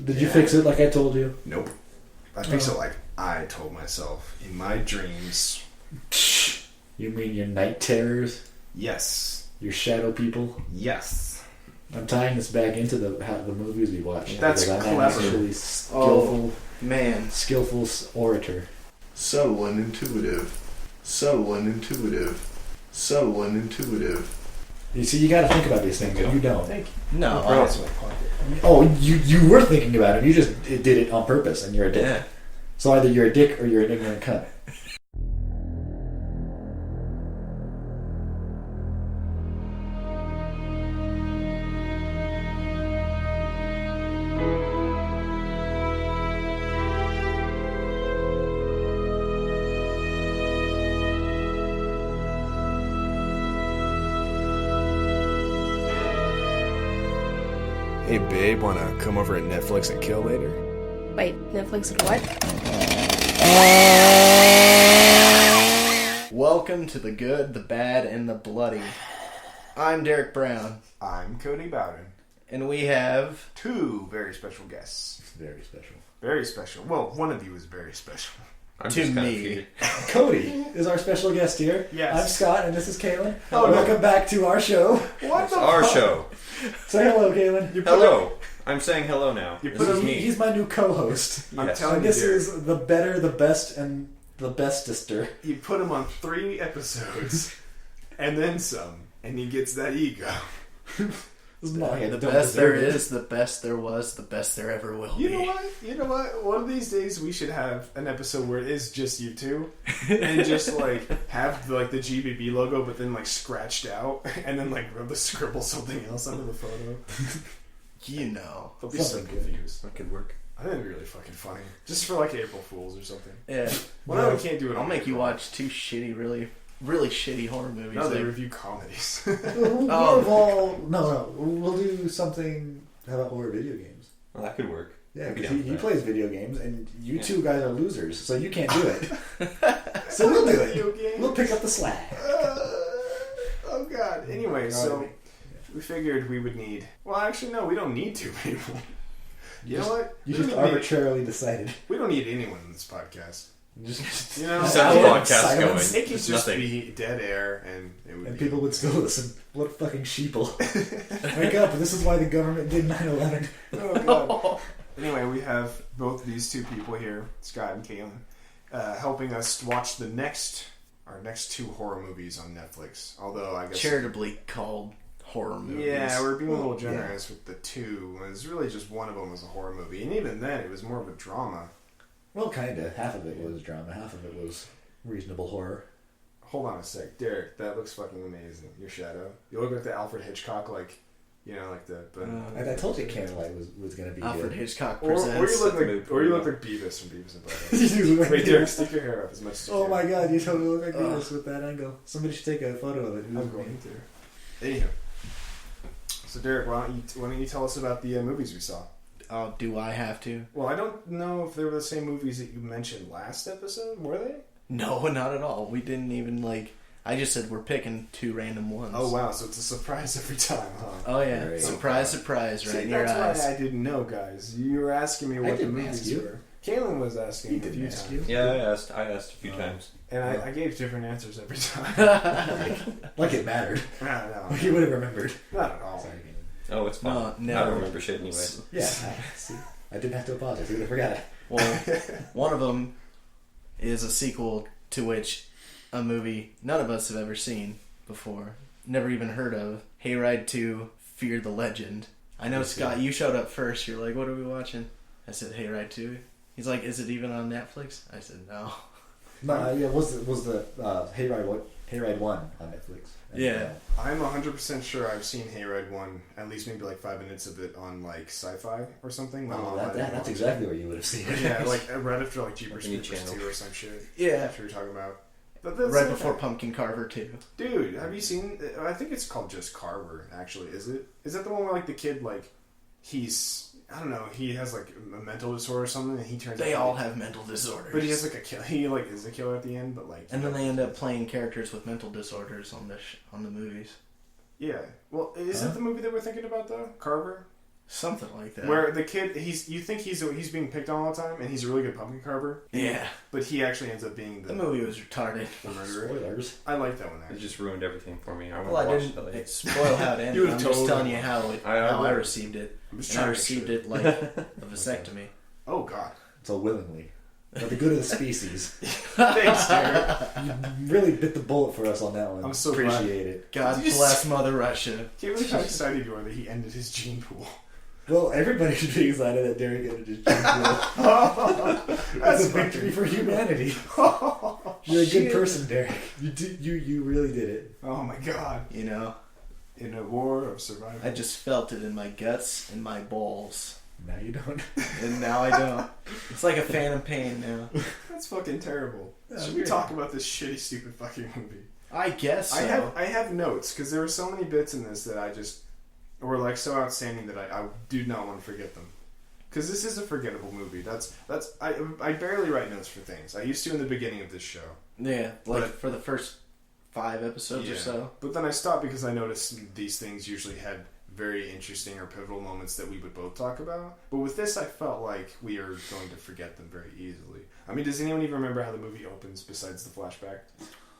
Did you fix it like I told you? Nope. I fix it like I told myself in my dreams. You mean your night terrors? Yes. Your shadow people? Yes. I'm tying this back into the movies we watched. That's because clever. I'm actually skillful, man. Skillful orator. Subtle and intuitive. Subtle and intuitive. Subtle and intuitive. You see, you got to think about these things, but you don't. Thank you. No, you were thinking about it. You just did it on purpose, and you're a dick. Yeah. So either you're a dick or you're an ignorant cunt. Hey babe, wanna come over at Netflix and kill later? Wait, Netflix and what? Welcome to the good, the bad, and the bloody. I'm Derek Brown. I'm Cody Bowden. And we have... two very special guests. Very special. Very special. Well, one of you is very special. I'm to just me. Cody is our special guest here. Yes. I'm Scott, and this is Kaylin. Oh, welcome back to our show. What It's the our fuck? show. Say hello, Kaylin. Hello. I'm saying hello now. You This put is a- me. He's my new co-host. I'm Yes. telling And you, this Derek, is the better, the best, and the bestester. you put him on 3 episodes, and then some, and he gets that ego. The best there is, the best there was, the best there ever will You be. know what? You know what? One of these days we should have an episode where it is just you two, and just like have like the GBB logo, but then like scratched out, and then like scribble something else under the photo. You know. They'll be so Something good. confused. That could work. I think it'd be really fucking funny, just for like April Fools or something. Yeah. Well, no, we can't do it. I'll on make you April. watch 2 shitty, really shitty horror movies. No, they like- review comedies. We'll do something. How about horror video games? Well, that could work. Yeah, I'd be because down for he that. plays video games, and you two guys are losers, so you can't do it. So we'll do Video it. games? We'll pick up the slack. Oh god. Anyway, so we figured we would need. Well, actually, no, we don't need 2 people. You know what? You We just don't need- arbitrarily decided. We don't need anyone in this podcast. Just, You know, Just have the podcast silence. going. it could Just just nothing. be dead air, and it would and be. people would still listen. What fucking sheeple. Wake up, this is why the government did 9/11. Oh god. Anyway, we have both these 2 people here, Scott and Kaylin, helping us watch our next 2 horror movies on Netflix. Although I guess charitably called horror movies. yeah, we're being a little generous with the 2. It was really just one of them was a horror movie, and even then, it was more of a drama. Well, kinda. Half of it was drama, half of it was reasonable horror. Hold on a sec, Derek. That looks fucking amazing. Your shadow. You look like the Alfred Hitchcock, like the. I told you Candlelight was going to be Alfred good. Hitchcock Or presents. you look like Beavis from Beavis and Butthead. Wait, Derek, stick your hair up as much as you Oh can. my god, you totally look like Beavis with that angle. Somebody should take a photo of it. I'm going to. Anyhow. So Derek, why don't you tell us about the movies we saw? Oh, do I have to? Well, I don't know if they were the same movies that you mentioned last episode. Were they? No, not at all. We didn't even I just said we're picking 2 random ones. Oh wow, so it's a surprise every time, huh? Oh yeah, Great. surprise, surprise, right See, in your that's eyes. why I didn't know, guys. You were asking me what the didn't movies ask you. were. Kaylin was asking He a few didn't ask times. you. Yeah, I asked a few times. And I gave different answers every time. Like it mattered. No, Like you would have remembered. not at all. Sorry, Caitlin. Oh, it's fine. No, I never. don't remember shit anyway. Yeah, see, I didn't have to apologize. You would have forgot. Well, one of them is a sequel to which a movie none of us have ever seen before, never even heard of. Hayride 2, Fear the Legend. I know, Scott, you showed up first. You're like, what are we watching? I said, Hayride 2. He's like, is it even on Netflix? I said, no. No, yeah, was the Hayride 1 on Netflix? And, Yeah. I'm 100% sure I've seen Hayride 1, at least maybe like 5 minutes of it on like Sci-Fi or something. My mom let me that's watch exactly where you would have seen it. it. Yeah, like right after like Jeepers Like a Creepers channel. 2 or some shit. Yeah. That's what you're talking about. But that's Right okay. before Pumpkin Carver 2. Dude, have you seen... I think it's called just Carver, actually. Is it? Is that the one where like the kid, like, he's... I don't know, he has like a mental disorder or something and he turns They out all like, have mental disorders. But he has like a kill. He like is a killer at the end, but like... And then they end up playing characters with mental disorders on the movies. Yeah. Well, is it the movie that we're thinking about though? Carver? Something like that. Where the kid, you think he's being picked on all the time, and he's a really good pumpkin carver. Yeah. But he actually ends up being The movie was retarded. the murderer. Spoilers. I like that one, It actually. just ruined everything for me. I want Well, to I watch didn't it later. spoil how it ended. You would've I'm just told telling me. you how I would. received it. I'm just And I trying to received make it like a vasectomy. Oh, God. So willingly. For the good of the species. Thanks, Derek. You really bit the bullet for us on that one. I'm so Appreciate it. God Did you bless Mother Russia. Can't believe how excited you are that he ended his gene pool. Well, everybody should be excited that Derek ended his gene pool. That's a victory for humanity. You're a good person, Derek. You really did it. Oh, my God. You know, In a war of survival. I just felt it in my guts and my balls. Now you don't. And now I don't. It's like a phantom pain now. That's fucking terrible. Yeah, Should we weird. talk about this shitty, stupid fucking movie? I guess so. I have notes because there were so many bits in this that I just were like so outstanding that I do not want to forget them. Because this is a forgettable movie. I barely write notes for things. I used to in the beginning of this show. Yeah, like But- for the first 5 episodes or so. But then I stopped because I noticed these things usually had very interesting or pivotal moments that we would both talk about. But with this, I felt like we are going to forget them very easily. I mean, does anyone even remember how the movie opens besides the flashback?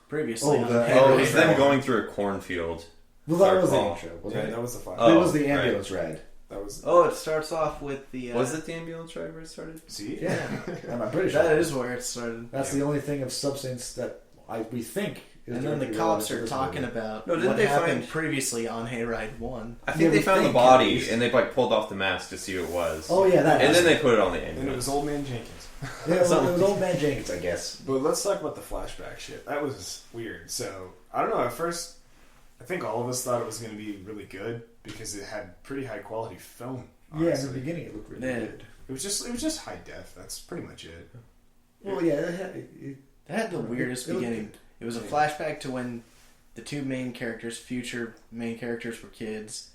Previously, Oh, on the- Hayride. Oh, it's them going through a cornfield. Well, that was the Oh. intro, wasn't Yeah, it? that was the flashback. Oh, It was the right. ambulance ride. That was. Oh, it starts off with the. Was it the ambulance ride where it started? See? Yeah, I'm pretty sure. That is where it started. That's the only thing of substance that we think. Is And then the directly cops related to are this talking movie. about No, didn't what they happened find- previously on Hayride 1. I Yeah, think they we found the think, at body least. and they like pulled off the mask to see who it was. Oh yeah, that. and then happened. they put it on the And it ambulance. was Old Man Jenkins. Yeah, it was old man Jenkins, I guess. But let's talk about the flashback shit. That was weird. So, I don't know, at first, I think all of us thought it was going to be really good because it had pretty high quality film. Yeah, in the honestly. beginning it looked really Yeah. good. It was just high def. That's pretty much it. Well, yeah, it It had the weirdest it looked beginning. It was a flashback to when the two main characters, future main characters, were kids.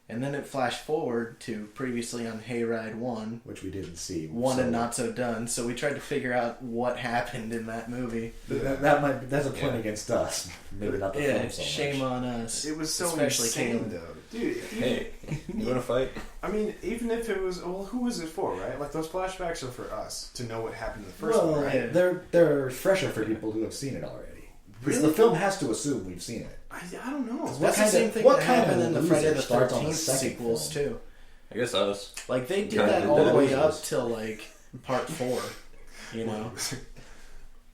And then it flashed forward to previously on Hayride 1. which we didn't see. One so and not so done. So we tried to figure out what happened in that movie. That's a point Yeah. against us. Maybe not the Yeah, film so shame much. on us. It was so Especially insane, Caleb. though. Dude, Hey, you want to fight? I mean, even if it was... Well, who was it for, right? Like, those flashbacks are for us to know what happened in the first Well, one, right? yeah. they're fresher for people who have seen it already. Because Really? the film has to assume we've seen it. I don't know. What That's the kind same of- thing what that kind of happened in the loser Friday the starts on the 13th second sequels, film? too. I guess us. Like, they did Kinda that did all that. the way up Losers. till, like, part 4. You know?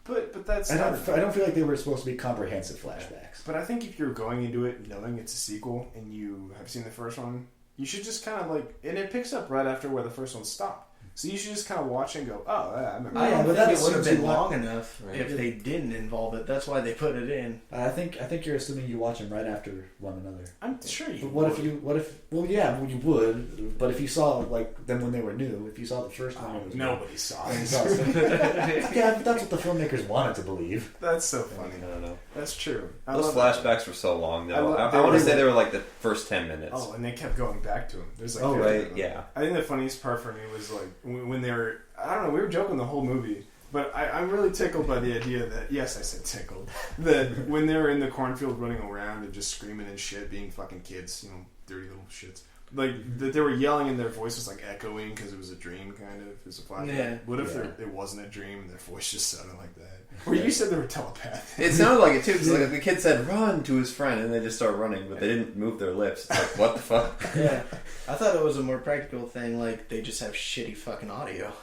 But that's... I don't feel like they were supposed to be comprehensive flashbacks. But I think if you're going into it knowing it's a sequel and you have seen the first one, you should just kind of like... And it picks up right after where the first one stopped. So you should just kind of watch and go, oh, yeah, I remember. I Yeah, don't but think that it would have assumes been you long enough Right. if they didn't involve it. That's why they put it in. I think you're assuming you watch them right after one another. I'm sure you But what would. well, yeah, well, you would, but if you saw, like, them when they were new, if you saw the first one, Oh, it was nobody saw when you it. saw it. Yeah, but that's what the filmmakers wanted to believe. That's so I funny. don't know. That's true. I Those love that. flashbacks were so long, I though. love- I want they to say were- they were like the first 10 minutes. Oh, and they kept going back to him. There's like Oh, 50 right, of them. yeah. I think the funniest part for me was like when they were... I don't know, we were joking the whole movie. But I'm really tickled by the idea that... Yes, I said tickled. That when they were in the cornfield running around and just screaming and shit, being fucking kids, you know, dirty little shits. Like, that they were yelling and their voice was like echoing because it was a dream, kind of. It was a flashback. Yeah. What if Yeah. it wasn't a dream and their voice just sounded like that? Or you said they were telepathic. It sounded like it too, because like the kid said "run" to his friend, and they just start running, but they didn't move their lips. It's like, what the fuck? Yeah. I thought it was a more practical thing, like they just have shitty fucking audio.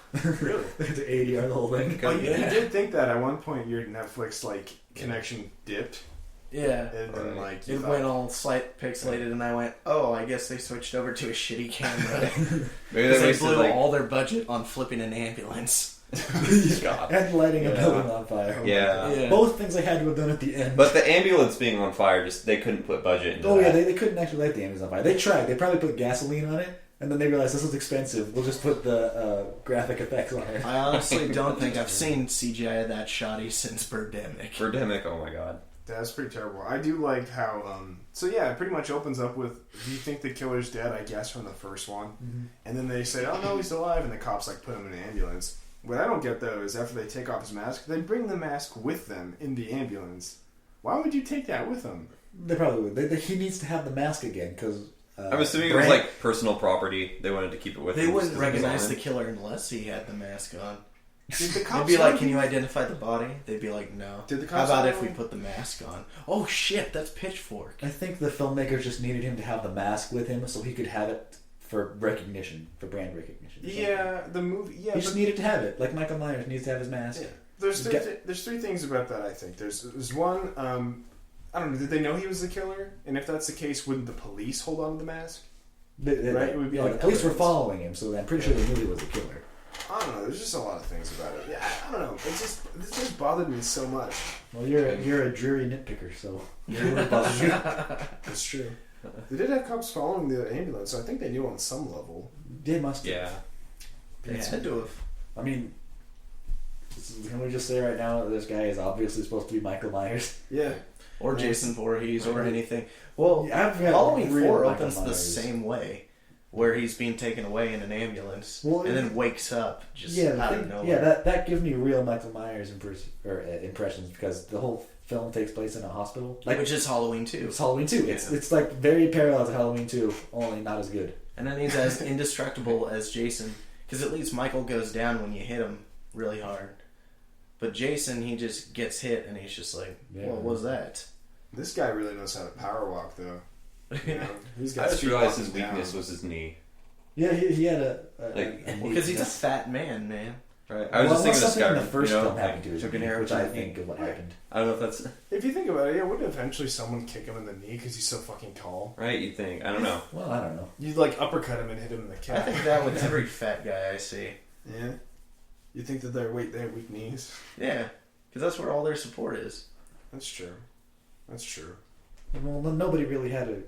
Really? To 80 the whole thing. Oh, you Yeah. did think that at one point your Netflix like connection dipped, Yeah. and then like you It thought, went all slight pixelated, and I went, "Oh, I guess they switched over to a shitty camera." Maybe Because they they wasted blew like all their budget on flipping an ambulance. God. And lighting a Yeah. building on fire. Yeah. Yeah. Both things they had to have done at the end. But the ambulance being on fire, just they couldn't put budget into oh yeah, that. they couldn't actually light the ambulance on fire. They tried. They probably put gasoline on it, and then they realized this is expensive. We'll just put the graphic effects on it. I honestly don't think I've seen CGI that shoddy since Birdemic. Birdemic, oh my god. that's pretty terrible. I do like how so yeah, it pretty much opens up with, do you think the killer's dead? I guess from the first one, and then they say, oh no, he's alive, and the cops like put him in an ambulance. What I don't get though is after they take off his mask, they bring the mask with them in the ambulance. Why would you take that with them? They probably would. He needs to have the mask again because I'm assuming it was like personal property. They wanted to keep it with They them wouldn't just 'cause it was recognize on the him. killer unless he had the mask on. Did the They'd cops be like, know "Can you he- identify the body?" They'd be like, "No." Did the How cops about know- if we put the mask on? Oh shit, that's Pitchfork. I think the filmmakers just needed him to have the mask with him so he could have it for recognition, for brand recognition. or something. Yeah, the movie. Yeah, He just but- needed to have it. Like Michael Myers needs to have his mask. Yeah. There's Get- there's three things about that. I think there's one. I don't know. Did they know he was the killer? And if that's the case, wouldn't the police hold on to the mask? Right? It would be like the police were evidence. following him, so I'm pretty sure they knew he was the killer. I don't know. There's just a lot of things about it. Yeah, I don't know. This just bothered me so much. Well, you're a dreary nitpicker, so it really bothers you. It's true. They did have cops following the ambulance, so I think they knew on some level. They must. Yeah. They had to have. I mean, can we just say right now that this guy is obviously supposed to be Michael Myers? Yeah. Or Jason Voorhees or anything. Well, I've got Halloween real 4 Michael opens the Myers. same way, where he's being taken away in an ambulance, Well, and then wakes up just Yeah, out of nowhere. yeah, that gives me real Michael Myers impressions because the whole film takes place in a hospital. Like Which is Halloween 2. it's Halloween 2. It's like very parallel to Halloween 2, only not as good. And then he's as indestructible as Jason, because at least Michael goes down when you hit him really hard. But Jason, he just gets hit, and he's just like, Yeah. what was that? This guy really knows how to power walk, though. You know, he's I got just speed realized walking his weakness down. was his knee. Yeah, he had a Like- Well, because he's a fat man. Right. I was just thinking of something in the Skyrim. first you know, film happened to his took an knee, arrow which to I the knee. think of what happened. I don't know if that's If you think about it, yeah, wouldn't eventually someone kick him in the knee because he's so fucking tall? right. You think? I don't know. Well, I don't know. You'd like uppercut him and hit him in the I calf. think that with every fat guy I see. Yeah. You think that they have weak knees? Yeah, because that's where all their support is. That's true. That's true. Well, nobody really had a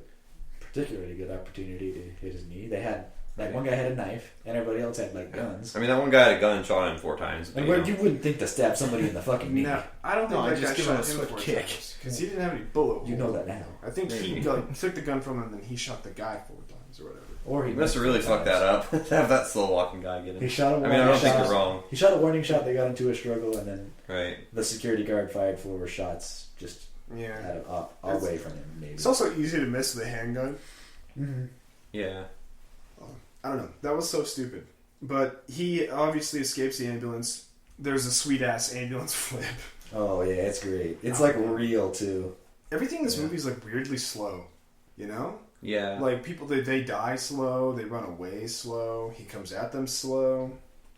particularly good opportunity to hit his knee. They had like one guy had a knife, and everybody else had like guns. I mean, that one guy had a gun and shot him 4 times. But, And you where know. you wouldn't think to stab somebody in the fucking knee. No, I don't think No, that just guy give him shot a him swift 4 kick. times because he didn't have any bullet holes. You know that now. I think he like, took the gun from him and he shot the guy 4 times or whatever. Or he He must have really fucked that up. to have that slow walking guy get him. He shot a I warning mean, I don't think shot. you're wrong. He shot a warning shot. They got into a struggle, and then Right. the security guard fired 4 shots just Yeah. out of away from him. Maybe. It's also easy to miss with a handgun. Mm-hmm. Yeah. I don't know. That was so stupid. But he obviously escapes the ambulance. There's a sweet ass ambulance flip. Oh yeah, it's great. It's Oh, like man. real too. Everything in this Yeah. movie is like weirdly slow. You know? Yeah. Like people, they die slow. They run away slow. He comes at them slow.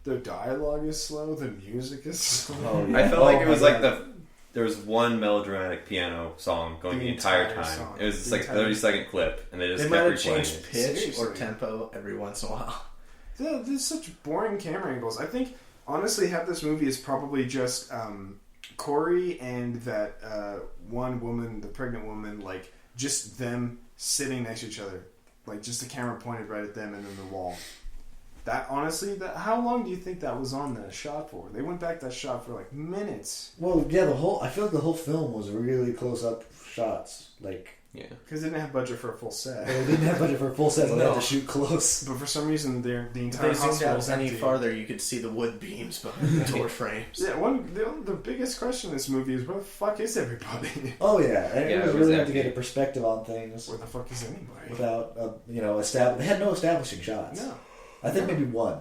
Their dialogue is slow. The music is slow. Oh yeah. I felt like it was my like God. there was one melodramatic piano song going The the entire entire time. song. It was just The like entire- 30-second clip, and they just They kept might have replaying changed it. pitch Seriously. or tempo every once in a while. There's such boring camera angles. I think, honestly, half this movie is probably just Corey and that one woman, the pregnant woman, like, just them sitting next to each other. Like, just the camera pointed right at them and then the wall. That, honestly, how long do you think that was on that shot for? They went back that shot for, like, minutes. Well, yeah, I feel like the whole film was really close up shots. Like Yeah. Because they didn't have budget for a full set. they didn't have budget for a full set, so they had No. to shoot close. But for some reason, the If entire they zoomed hospital out was any empty. farther, you could see the wood beams behind the door frames. Yeah, the biggest question in this movie is where the fuck is everybody? Oh yeah, and Yeah, it was it was really hard to empty. get a perspective on things Where the fuck is anybody? without they had no establishing shots. No. I think maybe 1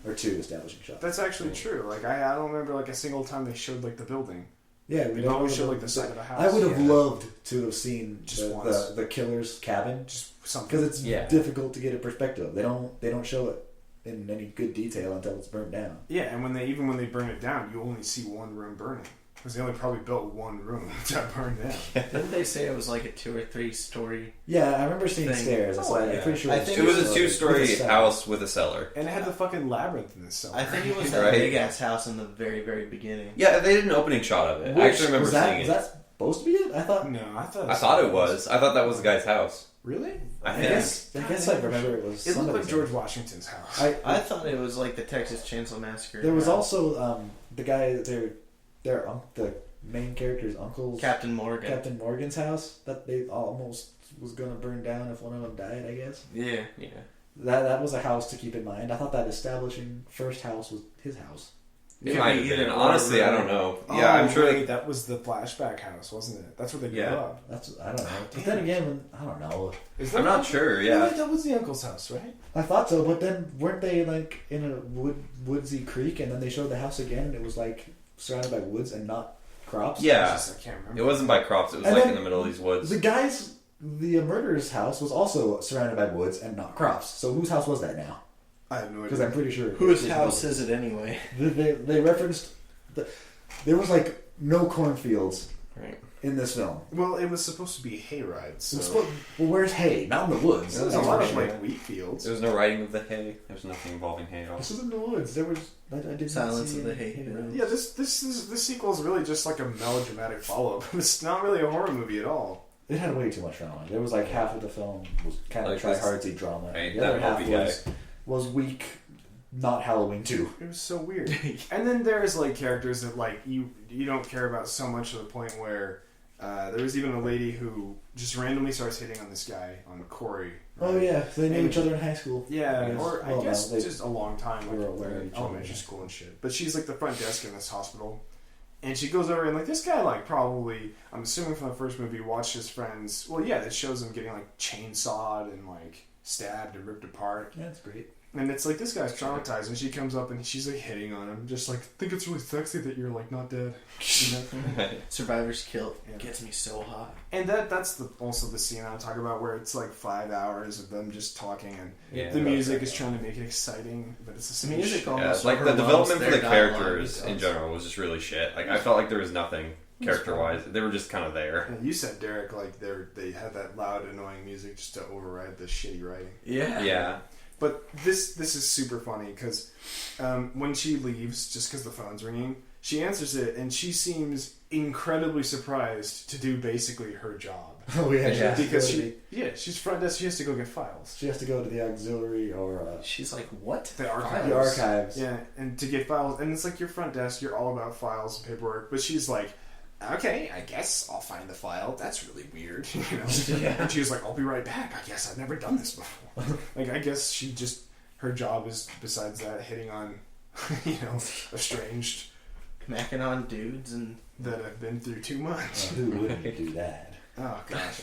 or 2 establishing shots. That's actually true. Like I don't remember like a single time they showed like the building. Yeah, They always showed like the side of the house. I would have Yeah. loved to have seen Just once. the killer's cabin Just something. because it's Yeah. difficult to get a perspective. They don't show it in any good detail until it's burnt down. Yeah, and when they burn it down, you only see one room burning because they only probably built one room that burned down. Didn't they say it was like a 2 or 3 story? Yeah, I remember seeing Thing. stairs. It's Oh, like, yeah. I'm pretty sure I it's think It was a with 2-story cellar. house with a cellar. And it had the fucking labyrinth in this cellar. I think it was that Right. big ass house in the very, very beginning. Yeah, they did an opening shot of it. I actually remember seeing was it. that supposed to be it? I thought. No, I thought. I thought it was. I thought that was the guy's house. Really? I I think. guess I remember it was. It looked like somebody's George house. Washington's house. I thought it was like the Texas Chainsaw Massacre. There was also the guy the main character's uncle's Captain Morgan. Captain Morgan's house that they almost was gonna burn down if one of them died. I guess Yeah. Yeah. that was a house to keep in mind. I thought that establishing first house was his house. It might have been. Honestly, I don't know. Yeah, I'm sure. Wait, that was the flashback house, wasn't it? That's where they grew up. I don't know. But then again, I don't know. I'm not sure. Yeah, that was the uncle's house, right? I thought so, but then weren't they like in a woodsy creek, and then they showed the house again, and it was like surrounded by woods and not crops? Yeah, I can't remember. it wasn't by crops. It was And like then in the middle of these woods. The murderer's house was also surrounded by woods and not crops. So whose house was that now? I have no idea. Because I'm pretty sure. Whose house is it anyway? They referenced there was like no cornfields Right. in this film. Well, it was supposed to be Hayride, so Well, where's hay? Not in the woods. there's a lot of like wheat fields. There was no writing of the hay. There was nothing involving hay at all. This was in the woods. There was. I didn't Silence see of the any Hay. roads. Yeah, this sequel is really just like a melodramatic follow-up. It's not really a horror movie at all. It had way too much drama. There was like half of the film was kind of Like try this- hardsy drama. Right, The that other half movie was weak. Not Halloween 2. It was so weird. And then there's like characters that like you don't care about so much to the point where there was even a lady who just randomly starts hitting on this guy, on Corey. Right? Oh yeah, they knew And- each other in high school. Yeah, Yes. or I Well, guess no, they just a long time, were like aware of each other, elementary yeah. school and shit. But she's like the front desk in this hospital, and she goes over and like this guy like probably, I'm assuming from the first movie, watched his friends. Well, yeah, it shows him getting like chainsawed and like stabbed and ripped apart. Yeah, that's great. And it's like this guy's traumatized, and she comes up and she's like hitting on him, just like think it's really sexy that you're like not dead. Survivor's Guilt Yeah. gets me so hot. And that's also the scene I talk about where it's like 5 hours of them just talking, and Yeah, the music is trying to make it exciting, but it's the same Music shit. Yeah, almost like the overwhelms development for their the dialogue characters in because- general was just really shit. Like I felt like there was nothing character-wise. They were just kind of there. And you said, Derek, like they had that loud, annoying music just to override the shitty writing. Yeah. Yeah. But this is super funny because when she leaves, just because the phone's ringing, she answers it and she seems incredibly surprised to do basically her job. Oh yeah, Yeah. Because she's front desk. She has to go get files. she has to go to the auxiliary or She's like, what? The archives. the archives. Yeah, and to get files, and it's like your front desk. You're all about files and paperwork, but she's like, okay, I guess I'll find the file. That's really weird, you know. Yeah. And she was like, I'll be right back. I guess I've never done this before. Like, I guess she just, her job is, besides that, hitting on, you know, estranged Macking on dudes, and that have been through too much. Who wouldn't do that? Oh gosh.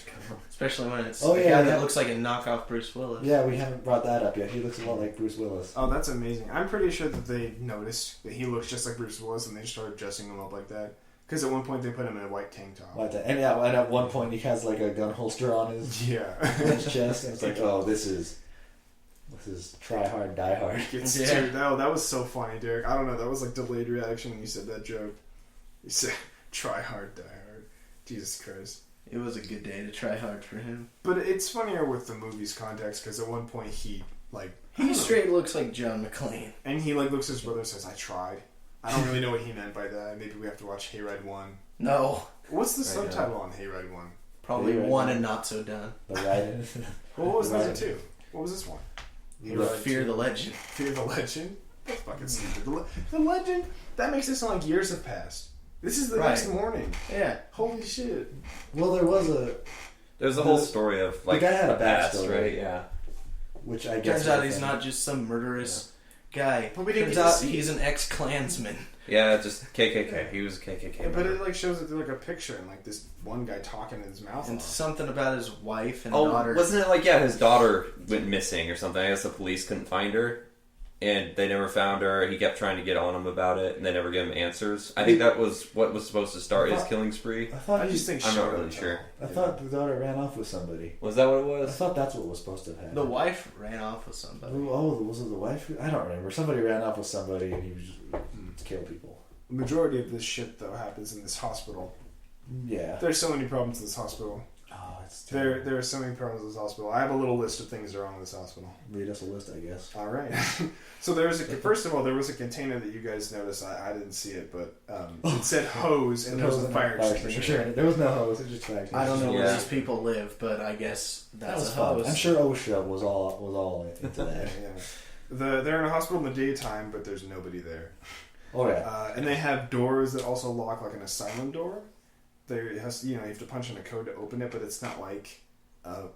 especially when it's Oh, a yeah, guy yeah. that looks like a knockoff Bruce Willis. Yeah, we haven't brought that up yet. He looks a lot like Bruce Willis. Oh, that's amazing. I'm pretty sure that they noticed that he looks just like Bruce Willis, and they started dressing him up like that. Because at one point they put him in a white tank top. Like that. And yeah, and at one point he has like a gun holster on his Yeah. chest, and it's like, oh, this is try hard, die hard. Gets Yeah. Dude, no, that was so funny, Derek. I don't know, that was like delayed reaction when you said that joke. You said, try hard, die hard. Jesus Christ. It was a good day to try hard for him. But it's funnier with the movie's context, because at one point he, like... I He don't know. straight looks like John McClane. And he, like, looks at his brother and says, I tried. I don't really know what he meant by that. Maybe we have to watch Hayride 1. No. What's the Right, subtitle on Hayride 1? Probably Hayride one one. and not so done. The ride. Well, what was Right. number 2? What was this one? Fear the Legend. Fear the Legend? That's fucking stupid. The Legend? That makes it sound like years have passed. This is the Right. next morning. Yeah. Holy shit. Well, there was a There's a whole story of like guy had a past, backstory. right? Yeah. which I guess Turns out was he's a- not just some murderous guy. But we didn't Turns get to out see he's an ex-Klansman. Yeah, just KKK. He was a KKK. Yeah, but member. it like shows it through like a picture and like this one guy talking in his mouth. And off. something about his wife and Oh, daughter. wasn't it like his daughter went missing or something? I guess the police couldn't find her, and they never found her. He kept trying to get on him about it, and they never gave him answers. I think that was what was supposed to start his killing spree. I thought I he- just think I'm not show really and tell. sure. I thought the daughter ran off with somebody. Was that what it I was? thought that's what was supposed to happen. The wife ran off with somebody. Oh, was it the wife? I don't remember. Somebody ran off with somebody and he was just to kill people. The majority of this shit though happens in this hospital. Yeah. There's so many problems in this hospital. Oh, it's There are so many problems in this hospital. I have a little list of things that are wrong in this hospital. Read us a list, I guess. All right. So first of all, there was a container that you guys noticed. I didn't see it, but it said hose and there was a fire extinguisher. There was no hose. It was just fire I don't know Yeah. where these people live, but I guess That that's was a fun. hose. I'm sure OSHA was all into that. Yeah. They're in a hospital in the daytime, but there's nobody there. Oh yeah. And they have doors that also lock, like an asylum door. You have to punch in a code to open it, but it's not like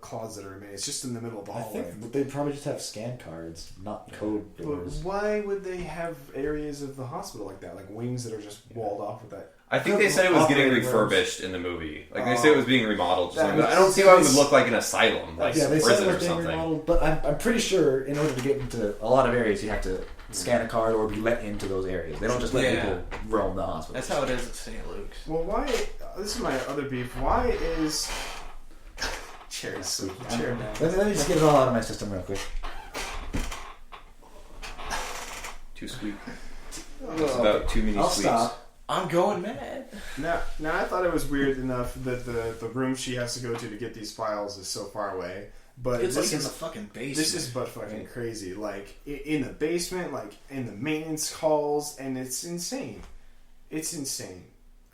closet or anything. It's just in the middle of the I hallway. think they probably just have scan cards, not code But doors. why would they have areas of the hospital like that, like wings that are just walled off with that? I think they said it was getting Operating rooms. refurbished in the movie. Like they said it was being remodeled. Or something. That I don't see why it would makes- look like an asylum, like Yeah, they said prison it or was being something. remodeled, but I'm pretty sure in order to get into a lot of areas, you have to scan a card or be let into those areas. They don't just let Yeah. people roam the hospital. That's how it is at St. Luke's. Well, why? This is my other beef. Why is Cherry's squeaky chair now? Let me just get it all out of my system real quick. Too sweet. It's about too many I'll sweets. stop. I'm going mad. Now, I thought it was weird enough that the room she has to go to get these files is so far away. But It's this like in is the fucking basement. this is butt fucking crazy. Like in the basement, like in the maintenance halls, and it's insane. It's insane.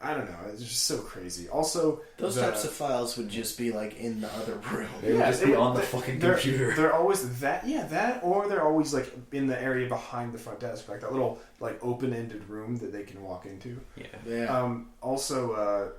I don't know. It's just so crazy. Also, Those types of files would just be like in the other room. They would just be on the fucking computer. They're always that, or they're always like in the area behind the front desk, like that little like open-ended room that they can walk into. Yeah. Yeah. Also,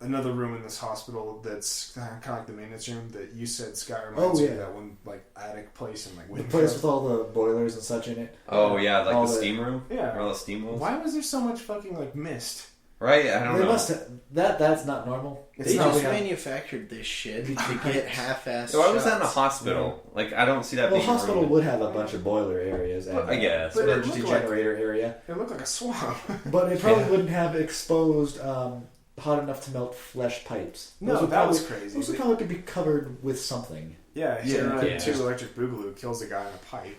another room in this hospital that's kind of like the maintenance room that you said, Scott, reminds me of that one like attic place and like The window. place with all the boilers and such in it. Oh yeah, like All the the- steam room. Yeah. Where all the steam wells. Why was there so much fucking like mist? Right? I don't They know. must have, that's not normal. It's They not just really- manufactured this shit to get half-assed Why was that in a shots. hospital? Like I don't see that Well, being hospital ruined. would have a bunch of boiler areas and I guess. But it emergency looked like- generator area, It looked like a swamp. but it probably Yeah. wouldn't have exposed hot enough to melt flesh pipes. No, would that was probably- crazy. Those would probably be covered with something. Yeah, Yeah. Yeah. 2 electric boogaloo kills a guy in a pipe.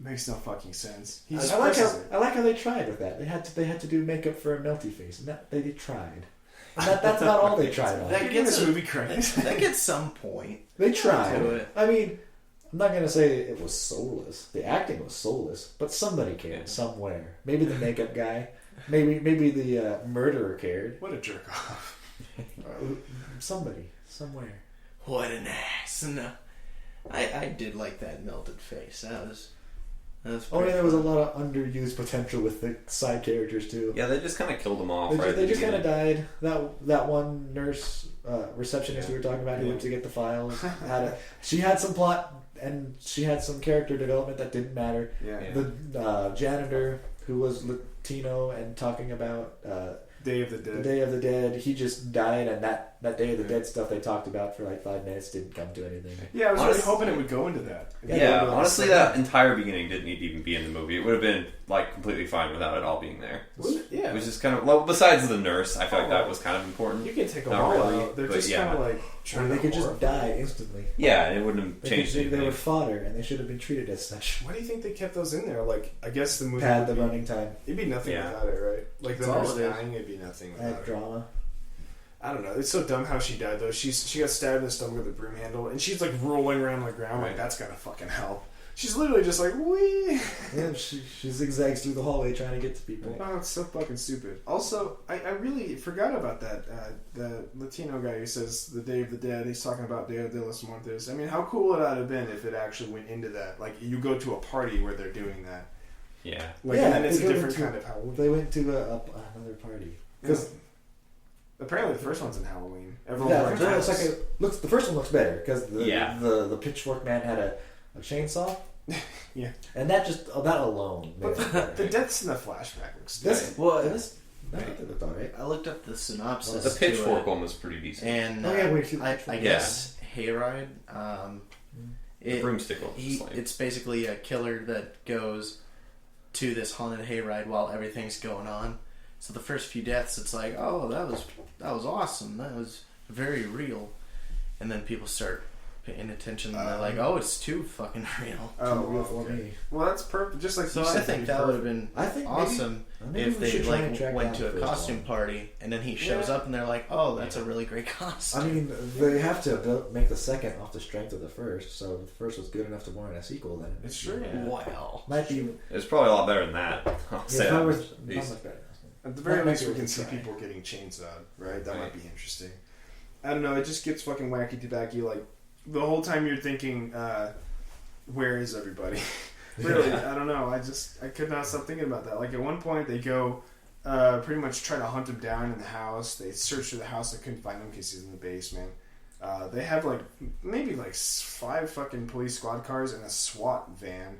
Makes no fucking sense. He I just like presses how it. I like how they tried with that. They had to do makeup for a melty face, and they tried. And that's not all they tried on. That Give gets this a- movie credit. That gets some point. They tried. To it. I mean, I'm not gonna say it was soulless. The acting was soulless, but somebody cared Yeah. somewhere. Maybe the makeup guy. Maybe the murderer cared. What a jerk off. Somebody somewhere. What an ass. No. I did like that melted face. That was Oh pretty yeah, there was a fun. lot of underused potential with the side characters too. Yeah, they just kind of killed them off. They, right at they the just kind of beginning. died. That one nurse receptionist we were talking about who Yeah. went to get the files she had some plot and she had some character development that didn't matter. Yeah. Yeah. The janitor who was Latino and talking about Day of the the Dead. Day of the Dead, he just died, and that Day of the Dead stuff they talked about for like 5 minutes didn't come to anything. Yeah, I was really Honestly- hoping it would go into that. Yeah, Really honestly, stuck. that entire beginning didn't need to even be in the movie. It would have been like completely fine without it all being there. Yeah. It was just kind of well. Besides the nurse, I feel like that was kind of important. You can take them Not all really, out. They're but just yeah. kind of like Or trying they to could just horrify. die instantly. Yeah, and it wouldn't have changed They anything. were fodder, and they should have been treated as such. Why do you think they kept those in there? Like, I guess the movie Pad would the be, running time, it'd be nothing Yeah. without it, right? Like the That's all nurse it is. dying, it'd be nothing without add it. drama. I don't know. It's so dumb how she died though. She got stabbed in the stomach with a broom handle, and she's like rolling around on the ground. Like Right. that's gotta fucking help. She's literally just like wee. Yeah, she zigzags through the hallway trying to get to people. Oh, it's so fucking stupid. Also, I really forgot about that. The Latino guy who says the Day of the Dead. He's talking about Dia de los Muertos. I mean, how cool would that have been if it actually went into that? Like you go to a party where they're doing that. Yeah, Like, Yeah, and then it's they a go different into- kind of Halloween. They went to another party because Apparently, the first one's in Halloween. Everyone yeah, wears it looks masks. like looks. The first one looks better because Yeah. the pitchfork man had a chainsaw. Yeah. And that alone. But made it better. the deaths in the flashback looks This Well, this I think it looked alright. I looked up the synopsis. the to pitchfork it, one was pretty decent. and Oh, yeah, we see the I pitchfork. guess Hayride. The It, broomstick one was just like, it's basically a killer that goes to this haunted hayride while everything's going on. So the first few deaths, it's like, oh, that was awesome. That was very real. And then people start paying attention, and they're like, oh, it's too fucking real. Oh, Too real for okay. me. Well, that's perfect. Just like So you I said, think that'd that be would have been I think awesome maybe if we should they try and like track went down to the a first costume one. party, and then he shows Yeah. up, and they're like, oh, that's a really great I costume. mean, they have to make the second off the strength of the first, so the first was good enough to warrant a sequel. Then It's true. Yeah. Wow. might be. it was probably a lot better than that. I'll say Yeah, that. not At least. much better. At the very That might least, be we what can we see try. people getting chainsawed, right? That Right. might be interesting. I don't know. It just gets fucking wacky tobacco. Like the whole time you're thinking, where is everybody? Really, I don't know. I could not stop thinking about that. Like at one point, they go pretty much try to hunt him down in the house. They search through the house. They couldn't find him because he's in the basement. They have like maybe like 5 fucking police squad cars and a SWAT van,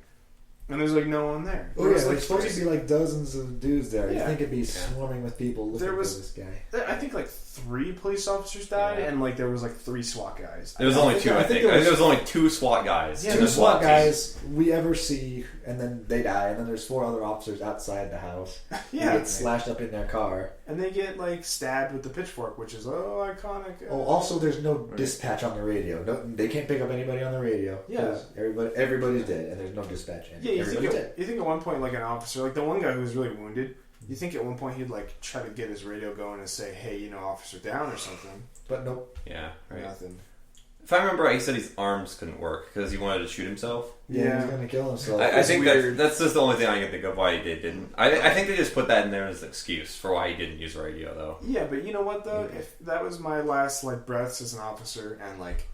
and there's like no one there. Oh yeah, there's supposed to be like dozens of dudes there. Yeah. You think it'd be swarming with people looking for this guy. I think like 3 police officers died, and like there was like 3 SWAT guys. There was only 2, I think. I think there was only 2 SWAT guys. Yeah, 2 SWAT guys we ever see, and then they die, and then there's 4 other officers outside the house. Yeah. They get slashed up in their car. And they get like stabbed with the pitchfork, which is iconic. Oh, also there's no dispatch on the radio. No, they can't pick up anybody on the radio. Yeah. Everybody's dead, and there's no dispatch. Yeah, you think at one point, like an officer, like the one guy who was really wounded, you think at one point he'd like try to get his radio going and say, "Hey, you know, officer down" or something. But nope. Yeah, right. Nothing. If I remember right, he said his arms couldn't work because he wanted to shoot himself. Yeah, he's gonna kill himself. I think that's just the only thing I can think of why he didn't. I think they just put that in there as an excuse for why he didn't use radio, though. Yeah, but you know what though? If that was my last like breaths as an officer, and like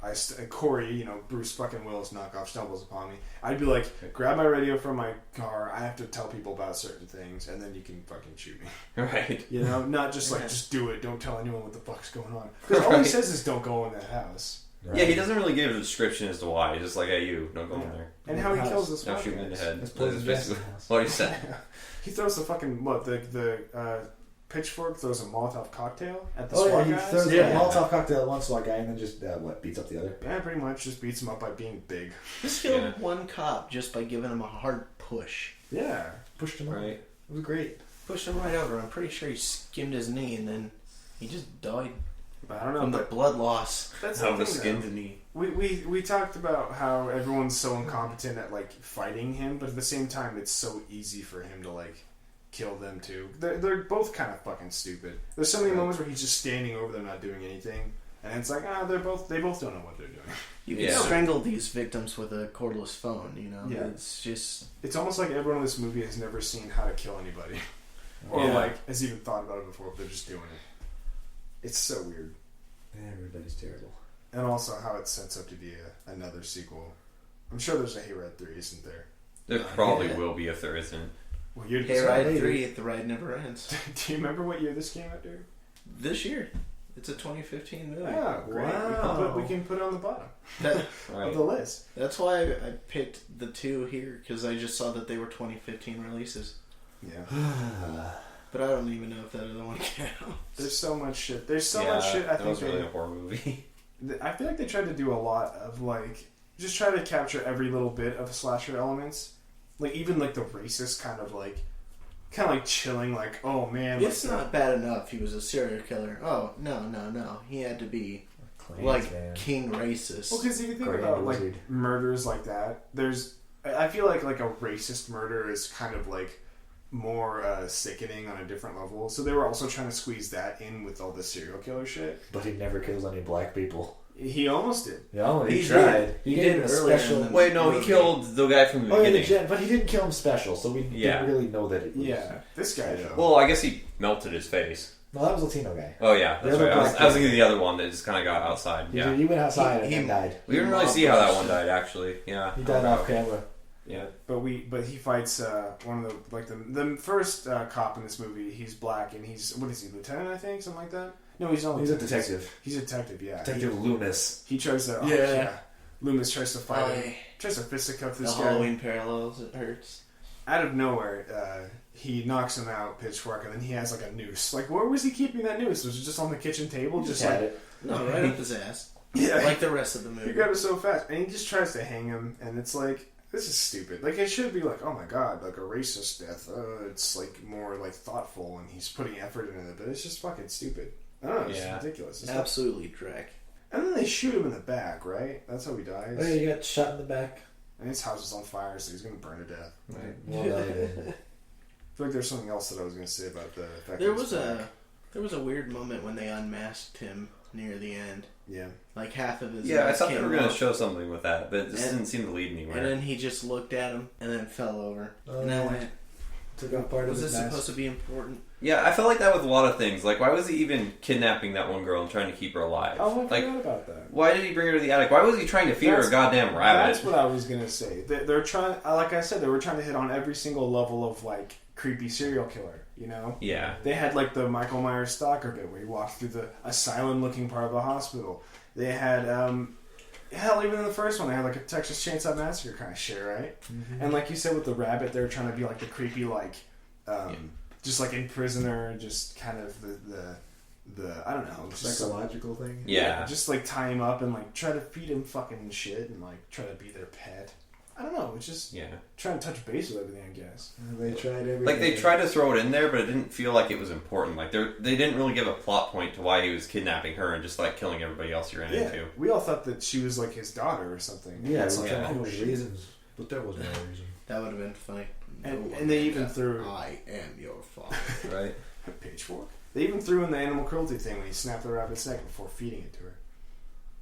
Corey, you know, Bruce fucking Willis knockoff stumbles upon me, I'd be like, grab my radio from my car. I have to tell people about certain things, and then you can fucking shoot me. Right. You know, not just like just do it. Don't tell anyone what the fuck's going on. Because all he says is don't go in that house. Right. Yeah, he doesn't really give a description as to why. He's just like, hey, you, don't go in there. And how he kills this Now shoot him in the head. That's basically what he said. He throws the fucking, the pitchfork throws a Molotov cocktail at the SWAT SWAT he guys. throws a Molotov cocktail at one SWAT guy and then just, beats up the other? Yeah, pretty much just beats him up by being big. Just killed one cop just by giving him a hard push. Yeah. Pushed him over. Right. It was great. Pushed him right over. I'm pretty sure he skimmed his knee and then he just died But I don't know. from the blood loss. That's How the the thing, skin though. to knee. We talked about how everyone's so incompetent at like fighting him, but at the same time, it's so easy for him to like kill them too. They're both kind of fucking stupid. There's so many moments where he's just standing over them, not doing anything, and it's like they both don't know what they're doing. You can strangle these victims with a cordless phone. You know, Yeah. It's almost like everyone in this movie has never seen how to kill anybody, or like has even thought about it before. But they're just doing it. It's so weird. Everybody's terrible. And also how it sets up to be another sequel. I'm sure there's a Hayride 3, isn't there? There probably will be if there isn't. What year did Hayride 3, The Ride Never Ends. Do you remember what year this came out, dude? This year. It's a 2015 movie. Yeah, great. Wow. We can put it on the bottom Right. of the list. That's why I picked the 2 here, because I just saw that they were 2015 releases. Yeah. But I don't even know if that other one counts. There's so much shit. There's so much shit. I that think was really a horror movie. I feel like they tried to do a lot of like just try to capture every little bit of slasher elements. Like even like the racist kind of like chilling. Like oh man, It's not bad enough he was a serial killer. Oh no, he had to be king racist. Well, because if you think Grand about Wizard. like murders like that, I feel like a racist murder is kind of like more sickening on a different level. So they were also trying to squeeze that in with all the serial killer shit. But he never kills any black people. He almost did. No, he He tried. did. He He gave did him a earlier special. in the- Wait, no, he killed the guy from the beginning. Yeah, but he didn't kill him special, so we didn't really know that it was. Yeah, this guy though. Well, I guess he melted his face. No, that was a Latino guy. Oh yeah, The that's other right. I was black thinking of the other one that just kind of got outside. He, Yeah, he went outside He- and died. we didn't really see how that one died actually. Yeah, He died off camera. Yeah, But he fights one of the first cop in this movie. He's black and he's what is he, lieutenant? I think something like that. No, he's not. He's a lieutenant. detective. He's a detective. Yeah. Detective Loomis. He tries to. Yeah. Loomis tries to fight him. Tries to fisticuff The this guy. Halloween parallels, it hurts. Out of nowhere, he knocks him out, pitchfork, and then he has like a noose. Like, where was he keeping that noose? Was it just on the kitchen table? Just like, had it. No, right up his ass. Yeah. Like the rest of the He movie. grabbed it so fast, and he just tries to hang him, and it's like, this is stupid. Like, it should be like, oh my god, like a racist death. It's like more like thoughtful, and he's putting effort into it, but it's just fucking stupid. I don't know, it's ridiculous. It's Absolutely dreck. and then they shoot him in the back, right? That's how he dies. Oh, yeah, he got shot in the back. And his house is on fire, so he's gonna burn to death. Right. Well, no, he didn't. I feel like there's something else that I was gonna say about the fact There that he's black. There was a weird moment when they unmasked him near the end. Yeah. Like half of his yeah. I mask thought they came were going to off, show something with that, but this didn't seem to lead anywhere. and then he just looked at him and then fell over. Oh, and I yeah. went, Took off part was of this his mask. supposed to be important? Yeah, I felt like that with a lot of things. Like, why was he even kidnapping that one girl and trying to keep her alive? Oh, I like, forgot about that. why did he bring her to the attic? Why was he trying to feed her a goddamn rabbit? That's what I was gonna say. They're trying, like I said, they were trying to hit on every single level of like creepy serial killer, you know? Yeah. They had like the Michael Myers stalker bit where he walked through the asylum-looking part of the hospital. They had, hell, even in the first one, they had like a Texas Chainsaw Massacre kind of shit, right? Mm-hmm. And like you said with the rabbit, they were trying to be like the creepy, like, just like in prisoner, just kind of the I don't know, psychological thing. Yeah. Just like tie him up and like try to feed him fucking shit and like try to be their pet. I don't know. It's just trying to touch base with everything, I guess. They tried everything. Like they tried to throw it in there, but it didn't feel like it was important. Like they didn't really give a plot point to why he was kidnapping her and just like killing everybody else you ran into. We all thought that she was like his daughter or something. Yeah, it's like like reasons, but there was no reason. That would have been funny. And they even threw I am your father. Right. Pitchfork. They even threw in the animal cruelty thing when he snapped the rabbit's neck before feeding it to her.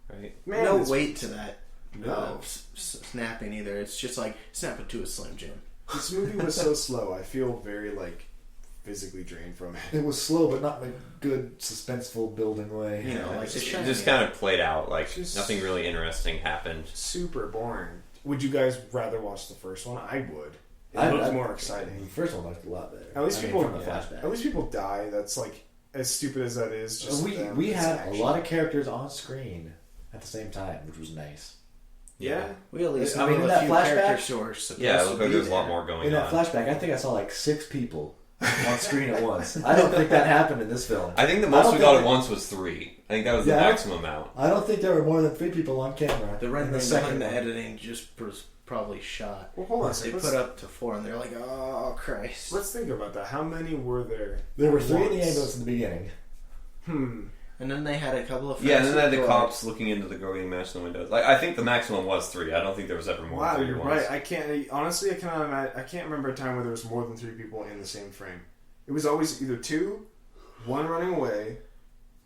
Right. Man, no weight to that. No. Snapping either. It's just like snap it to a Slim Jim. This movie was so slow. I feel very like physically drained from it. It was slow, but not in a good suspenseful building way. You know, like it just kind of played out. Like Just nothing really interesting happened. Super boring. Would you guys rather watch the first one? I would. It looked more exciting. The first one looked a lot better. At least people from the flashback. At least people die. That's like as stupid as that is. Just we had a lot of characters on screen at the same time, which was nice. Yeah, we at least I mean, in a that few flashback, characters who are supposed Yeah, it to looked like be there was a lot there. more going In that on. flashback, I think I saw like 6 people on screen at once. I don't think that happened in this film. I think the most we got at once was 3. I think that was the maximum amount. I don't think there were more than 3 people on camera. The in rendering second behind the one. editing just was probably shot. Well, hold on a They second. put up to 4 and they're like, oh Christ. Let's think about that. How many were there? There were at 3 in the once? ambulance in the beginning. And then they had a couple of Yeah, and then they had the friends cops looking into the girl getting mashed in the windows. Like I think the maximum was 3. I don't think there was ever more Wow, than 3 you're at once. right. I can't honestly. I cannot imagine. I can't remember a time where there was more than 3 people in the same frame. It was always either 2, 1 running away,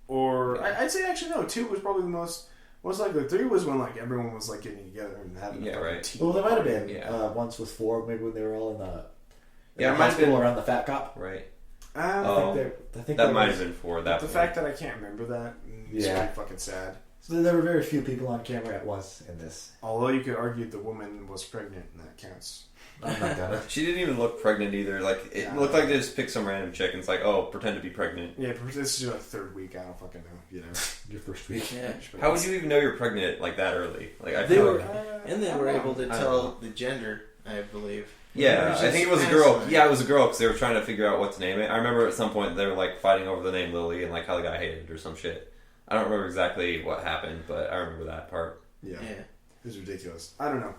or I'd say actually no. 2 was probably the most likely. 3 was when like everyone was like getting together and having a fucking team. Well, there might have been Yeah. once with 4, maybe when they were all in the Yeah, it the might have hospital been around the fat cop. right. I think That might have been 4. That the point. fact that I can't remember that is Yeah. pretty fucking sad. So there were very few people on camera at once in this. Although you could argue the woman was pregnant and that counts. I'm not gonna. She didn't even look pregnant either. Like it looked like they just picked some random chick and it's like, oh, pretend to be pregnant. Yeah, this is your 3rd week. I don't fucking know. You know, Your first week. Yeah. How would you even know you're pregnant like that early? Like I They feel were, like, and they I were don't able know. to I tell don't the gender, I believe. yeah, Which I is think it was a girl. fascinating. Yeah, it was a girl because they were trying to figure out what to name it. I remember at some point they were like fighting over the name Lily and like how the guy hated it or some shit. I don't remember exactly what happened, but I remember that part. Yeah. Yeah. It was ridiculous. I don't know.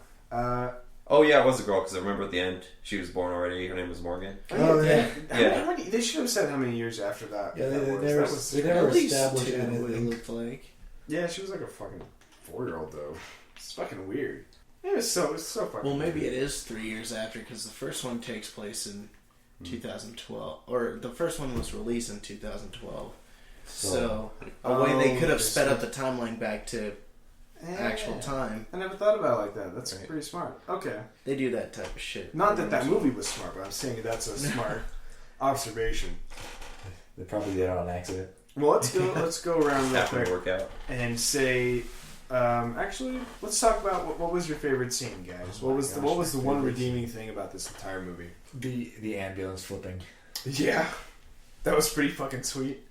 Oh yeah, it was a girl because I remember at the end she was born already. Her name was Morgan. Oh, yeah. Yeah. How many, they should have said how many years after that. Yeah, that they was. never- That was- they never At least established 2, it anything. looked like. yeah, she was like a fucking 4-year-old though. It's fucking weird. It was so fucking. Well, maybe weird. it is 3 years after because the first one takes place in 2012, or the first one was released in 2012. So a way they could have sped up the timeline back to actual time. I never thought about it like that. That's Right. pretty smart. Okay. They do that type of shit. Not that movie was smart, but I'm saying that's a smart observation. They probably did it on accident. Well, let's go around real Happened quick to work out. and say. Actually, let's talk about what was your favorite scene, guys. What was the one favorite redeeming thing about this entire movie? The ambulance flipping. Yeah, that was pretty fucking sweet.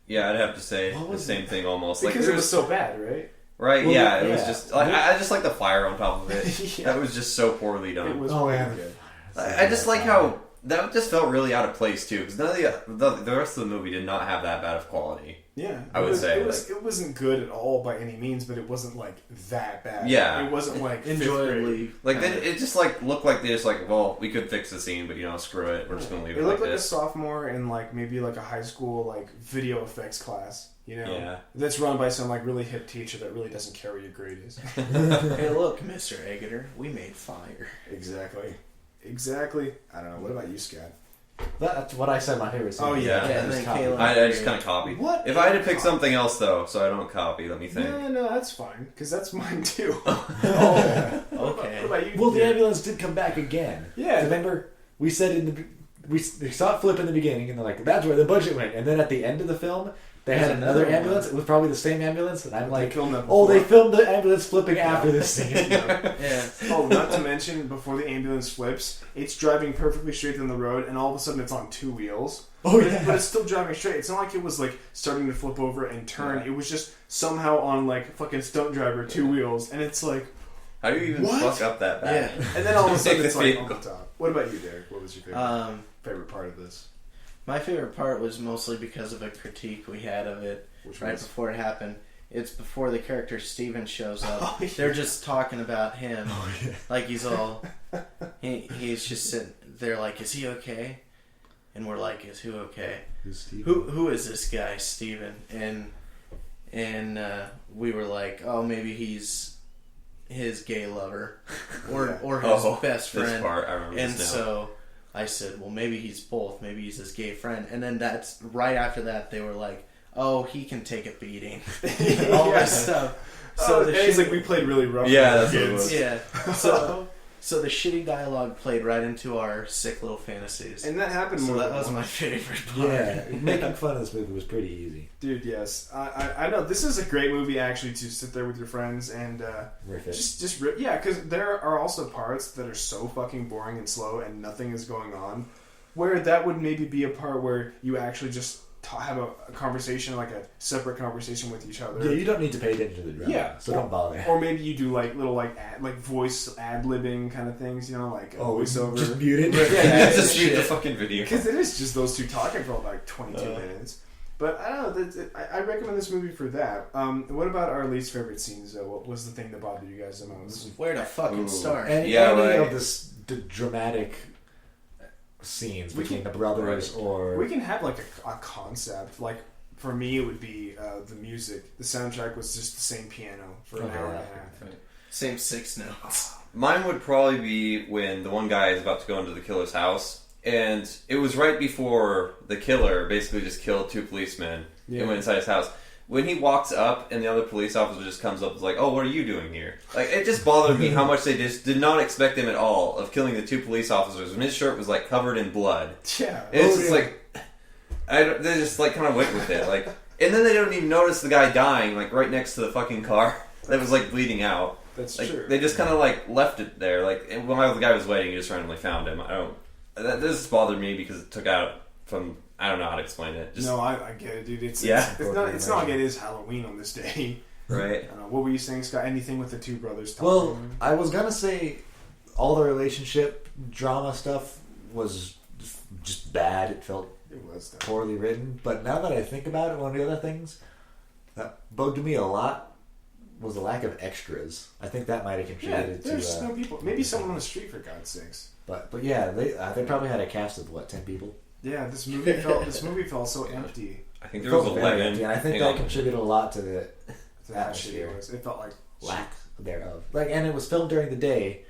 Yeah, I'd have to say What the was same it? thing almost. Because like it was so bad, right? right. Well, yeah, it was yeah. just like I just like the fire on top of it. Yeah. That was just so poorly It done. was Oh, pretty yeah. good. I just like how that just felt really out of place too, because none of the rest of the movie did not have that bad of quality. Yeah, I would say, it wasn't good at all by any means, but it wasn't like that bad. Yeah. it wasn't like fifth grade. Enjoyably. Like it just like looked like they just like, well, we could fix the scene, but you know, screw it, we're just gonna leave it, It like looked like a this. sophomore in like maybe like a high school like video effects class. You know, Yeah. that's run by some like really hip teacher that really doesn't care what your grade is. Hey, look, Mr. Egeter, we made fire. Exactly. I don't know. What about you, Scott? That's what I said my favorite scene. Oh, yeah. Yeah, and then Kayla. I just kind of copied. What? If I had to pick something else though, so I don't copy, let me think. No, that's fine because that's mine too. Oh, What okay. about you? Well, the dear? ambulance did come back again. Yeah. Remember, we said they saw it flip in the beginning, and they're like, "That's where the budget went." And then at the end of the film, they had another ambulance. It was probably the same ambulance, and I'm like, filmed that they before. filmed the ambulance flipping after this scene. Yeah. Oh, not to mention, before the ambulance flips, it's driving perfectly straight down the road, and all of a sudden it's on 2 wheels. Oh, but, yeah. but it's still driving straight. It's not like it was like starting to flip over and turn. It was just somehow on like fucking stunt driver 2 wheels, and it's like, How do you even What? fuck up that bad? Yeah. and then all of a sudden it's like Vehicle. on the top. What about you, Derek? What was your favorite part of this? My favorite part was mostly because of a critique we had of it Which right was? before it happened. It's before the character Steven shows up. Oh, yeah. They're just talking about him. Oh, yeah. Like he's all... He's just sitting there like, is he okay? And we're like, is who okay? Who's Steve? Who is this guy, Steven? And we were like, oh, maybe he's his gay lover or his best friend. This part, I remember And this now. so I said, well, maybe he's both. Maybe he's his gay friend. And then that's right after that, they were like, oh, he can take a beating. All this stuff. So and it's like we played really rough. Yeah, with that's what it kids. was. Yeah. So the shitty dialogue played right into our sick little fantasies. And that happened So more that than was my once. favorite part. Yeah, making fun of this movie was pretty easy. Dude, yes. I know. This is a great movie, actually, to sit there with your friends and Riff it. just rip. Yeah, because there are also parts that are so fucking boring and slow and nothing is going on, where that would maybe be a part where you actually just have a conversation, like a separate conversation with each other. Yeah, you don't need to pay attention to the drama. Yeah. So don't bother. Or maybe you do like little like voice ad-libbing kind of things, you know, like a voiceover. Just mute it. Yeah, just read the shit. fucking video. Because it is just those two talking for like 22 minutes. But I don't know. I recommend this movie for that. What about our least favorite scenes, though? What was the thing that bothered you guys the most? Where to fucking Ooh. start? Any right. of this dramatic scenes between the brothers or... We can have like a concept. Like, for me, it would be the music. The soundtrack was just the same piano for an hour and a half. Same 6 notes. Mine would probably be when the one guy is about to go into the killer's house, and it was right before the killer basically just killed 2 policemen and went inside his house. When he walks up and the other police officer just comes up and is like, oh, what are you doing here? Like, it just bothered me how much they just did not expect him at all of killing the 2 police officers when his shirt was like covered in blood. Yeah. It's just like, they just like kind of went with it. Like, and then they don't even notice the guy dying like right next to the fucking car that was like bleeding out. That's Like, true. they just kind of like left it there. Like, and while the guy was waiting, you just randomly found him. This bothered me because it took out from, I don't know how to explain it. Just, No, I get it, dude. It's not like it is Halloween on this day. right? I don't know. What were you saying, Scott? Anything with the 2 brothers talking? Well, I was gonna say all the relationship drama stuff was just bad. It felt it was that. poorly written. But now that I think about it, one of the other things that bugged me a lot was the lack of extras. I think that might have Yeah, contributed there's to... no people. Maybe someone on the street, for God's sakes. But yeah, they probably had a cast of, 10 people? Yeah, this movie felt so empty. I think It there was felt very 11. empty, and I think Hang that on. contributed a lot to the To how shitty Atmosphere. it was. It felt like lack thereof. And it was filmed during the day,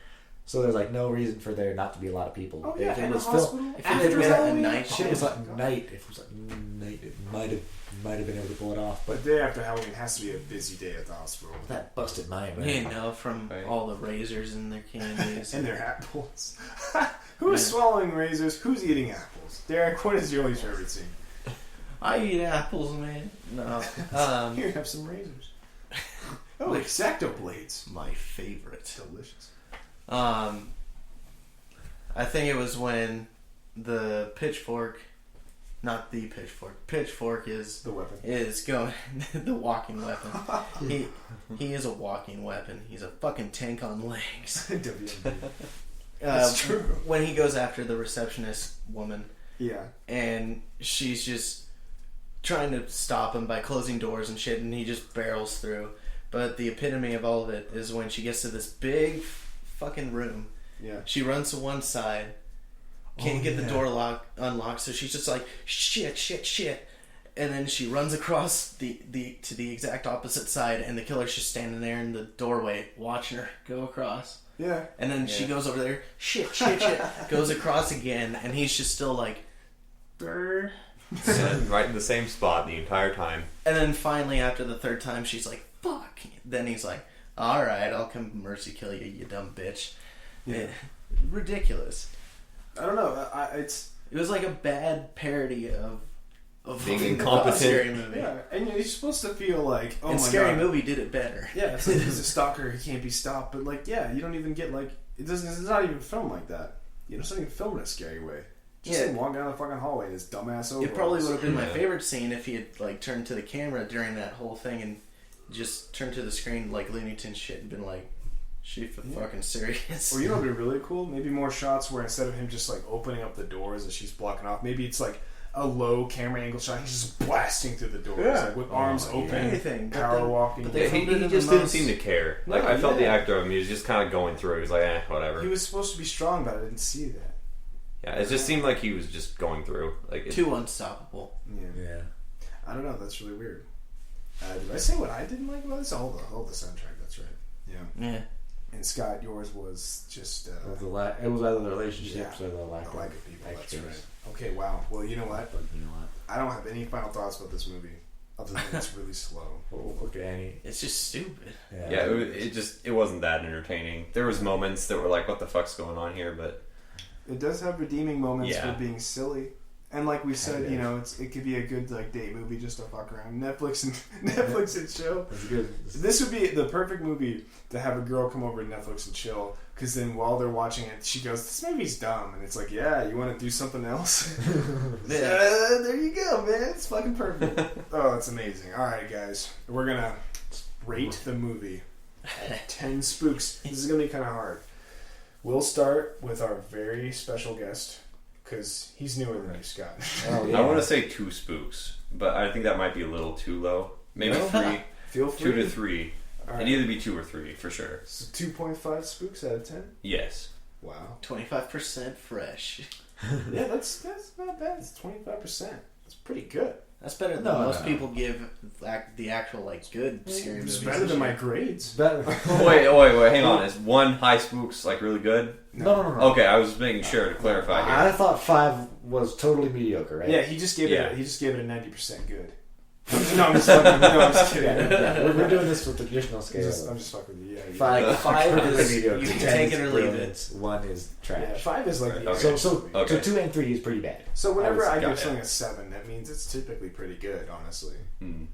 so there's no reason for there not to be a lot of people. Oh yeah, If it in was the filmed, hospital. If it after had been at Halloween? night, shit, it was Oh, at my God. night. If it was at night, it might have been able to pull it off. But The day after Halloween has to be a busy day at the hospital. that busted mine, man. You know, from Right. all the razors in their candies. And their apples. Who's swallowing razors? Who's eating apples? Derek, what is your least favorite scene? I eat apples, man. No. Here, have some razors. Oh, X-Acto blades. My favorite. Delicious. I think it was when the pitchfork, not the pitchfork is The weapon. going the walking weapon. He is a walking weapon. He's a fucking tank on legs. WMD. That's true. When he goes after the receptionist woman, Yeah. and she's just trying to stop him by closing doors and shit, and he just barrels through. But the epitome of all of it is when she gets to this big fucking room. Yeah. She runs to one side, can't get the door unlocked, so she's just like, shit. And then she runs across to the exact opposite side, and the killer's just standing there in the doorway watching her go across. Yeah. And then she goes over there, shit, goes across again, and he's just still like, brr. Right in the same spot the entire time. And then finally, after the 3rd time, she's like, fuck. Then he's like, alright, I'll come mercy kill you, you dumb bitch. Yeah. Ridiculous. I don't know. It's It was like a bad parody of Being a incompetent. scary movie. Yeah, and you're supposed to feel like, oh And my Scary god. Movie did it better. Yeah, it's like he's a stalker, he can't be stopped. But like, yeah, you don't even get like it's not even filmed like that. You know, it's not even filmed in a scary way. Just him walking down the fucking hallway in his dumbass overalls. It probably would have been my favorite scene if he had like turned to the camera during that whole thing and just turned to the screen like Looney Tunes shit and been like, "She fucking serious." Or you know what would be really cool? Maybe more shots where instead of him just like opening up the doors as she's blocking off, maybe it's like a low camera angle shot. He's just blasting through the doors, like with arms open, anything. power walking. but Yeah, they he filmed it in just the didn't most- seem to care. Like, No, I felt the yeah. actor of him, he was just kind of going through it. He was like, whatever. He was supposed to be strong, but I didn't see that. Yeah, it just seemed like he was just going through. Like Too unstoppable. Yeah. I don't know. That's really weird. Did I say what I didn't like about this? All the soundtrack. That's right. Yeah. And Scott, yours was just It was either the relationships or the lack the lack of of people. That's extras. right. Okay. Wow. Well, you know what? But you know what? I don't have any final thoughts about this movie other than it's really slow. Look at Annie. It's just stupid. Yeah, it wasn't that entertaining. There was moments that were like, what the fuck's going on here? But It does have redeeming moments Yeah. for being silly. And like we said, Kind you of. know, it could be a good like date movie just to fuck around. Netflix and chill. It's good. This would be the perfect movie to have a girl come over to Netflix and chill. Because then while they're watching it, she goes, "This movie's dumb," and it's like, "Yeah, you want to do something else?" There you go, man. It's fucking perfect. Oh, it's amazing. All right, guys, we're gonna rate the movie at 10 spooks. This is gonna be kind of hard. We'll start with our very special guest because he's newer than you, Scott. Oh, yeah. I want to say 2 spooks, but I think that might be a little too low. Maybe No? 3. Feel 2 free. to 3. All right. It'd either be 2 or 3 for sure. So 2.5 spooks out of 10. Yes. Wow. 25% fresh. Yeah, that's not bad. It's 25%. That's pretty good. That's better than No, most no. people give the actual like good scary It's movies. better than my grades. Better. Wait, hang on. Is 1 high spooks like really good? No. Okay, I was making sure to clarify here. I thought 5 was totally mediocre, right? Yeah, he just gave Yeah. it. He just gave it a 90% good. No, I'm just fucking. No, I'm just kidding. Yeah, we're doing this with the traditional I'm scale. just fucking with you. Yeah, 5 is- is mediocre. you can 10 take is it or leave it. brilliant, 1 is trash. Yeah, 5 is like the Okay. So Okay. 2 and 3 is pretty bad. So whenever I got give it. something a 7, that means it's typically pretty good, honestly. Hmm.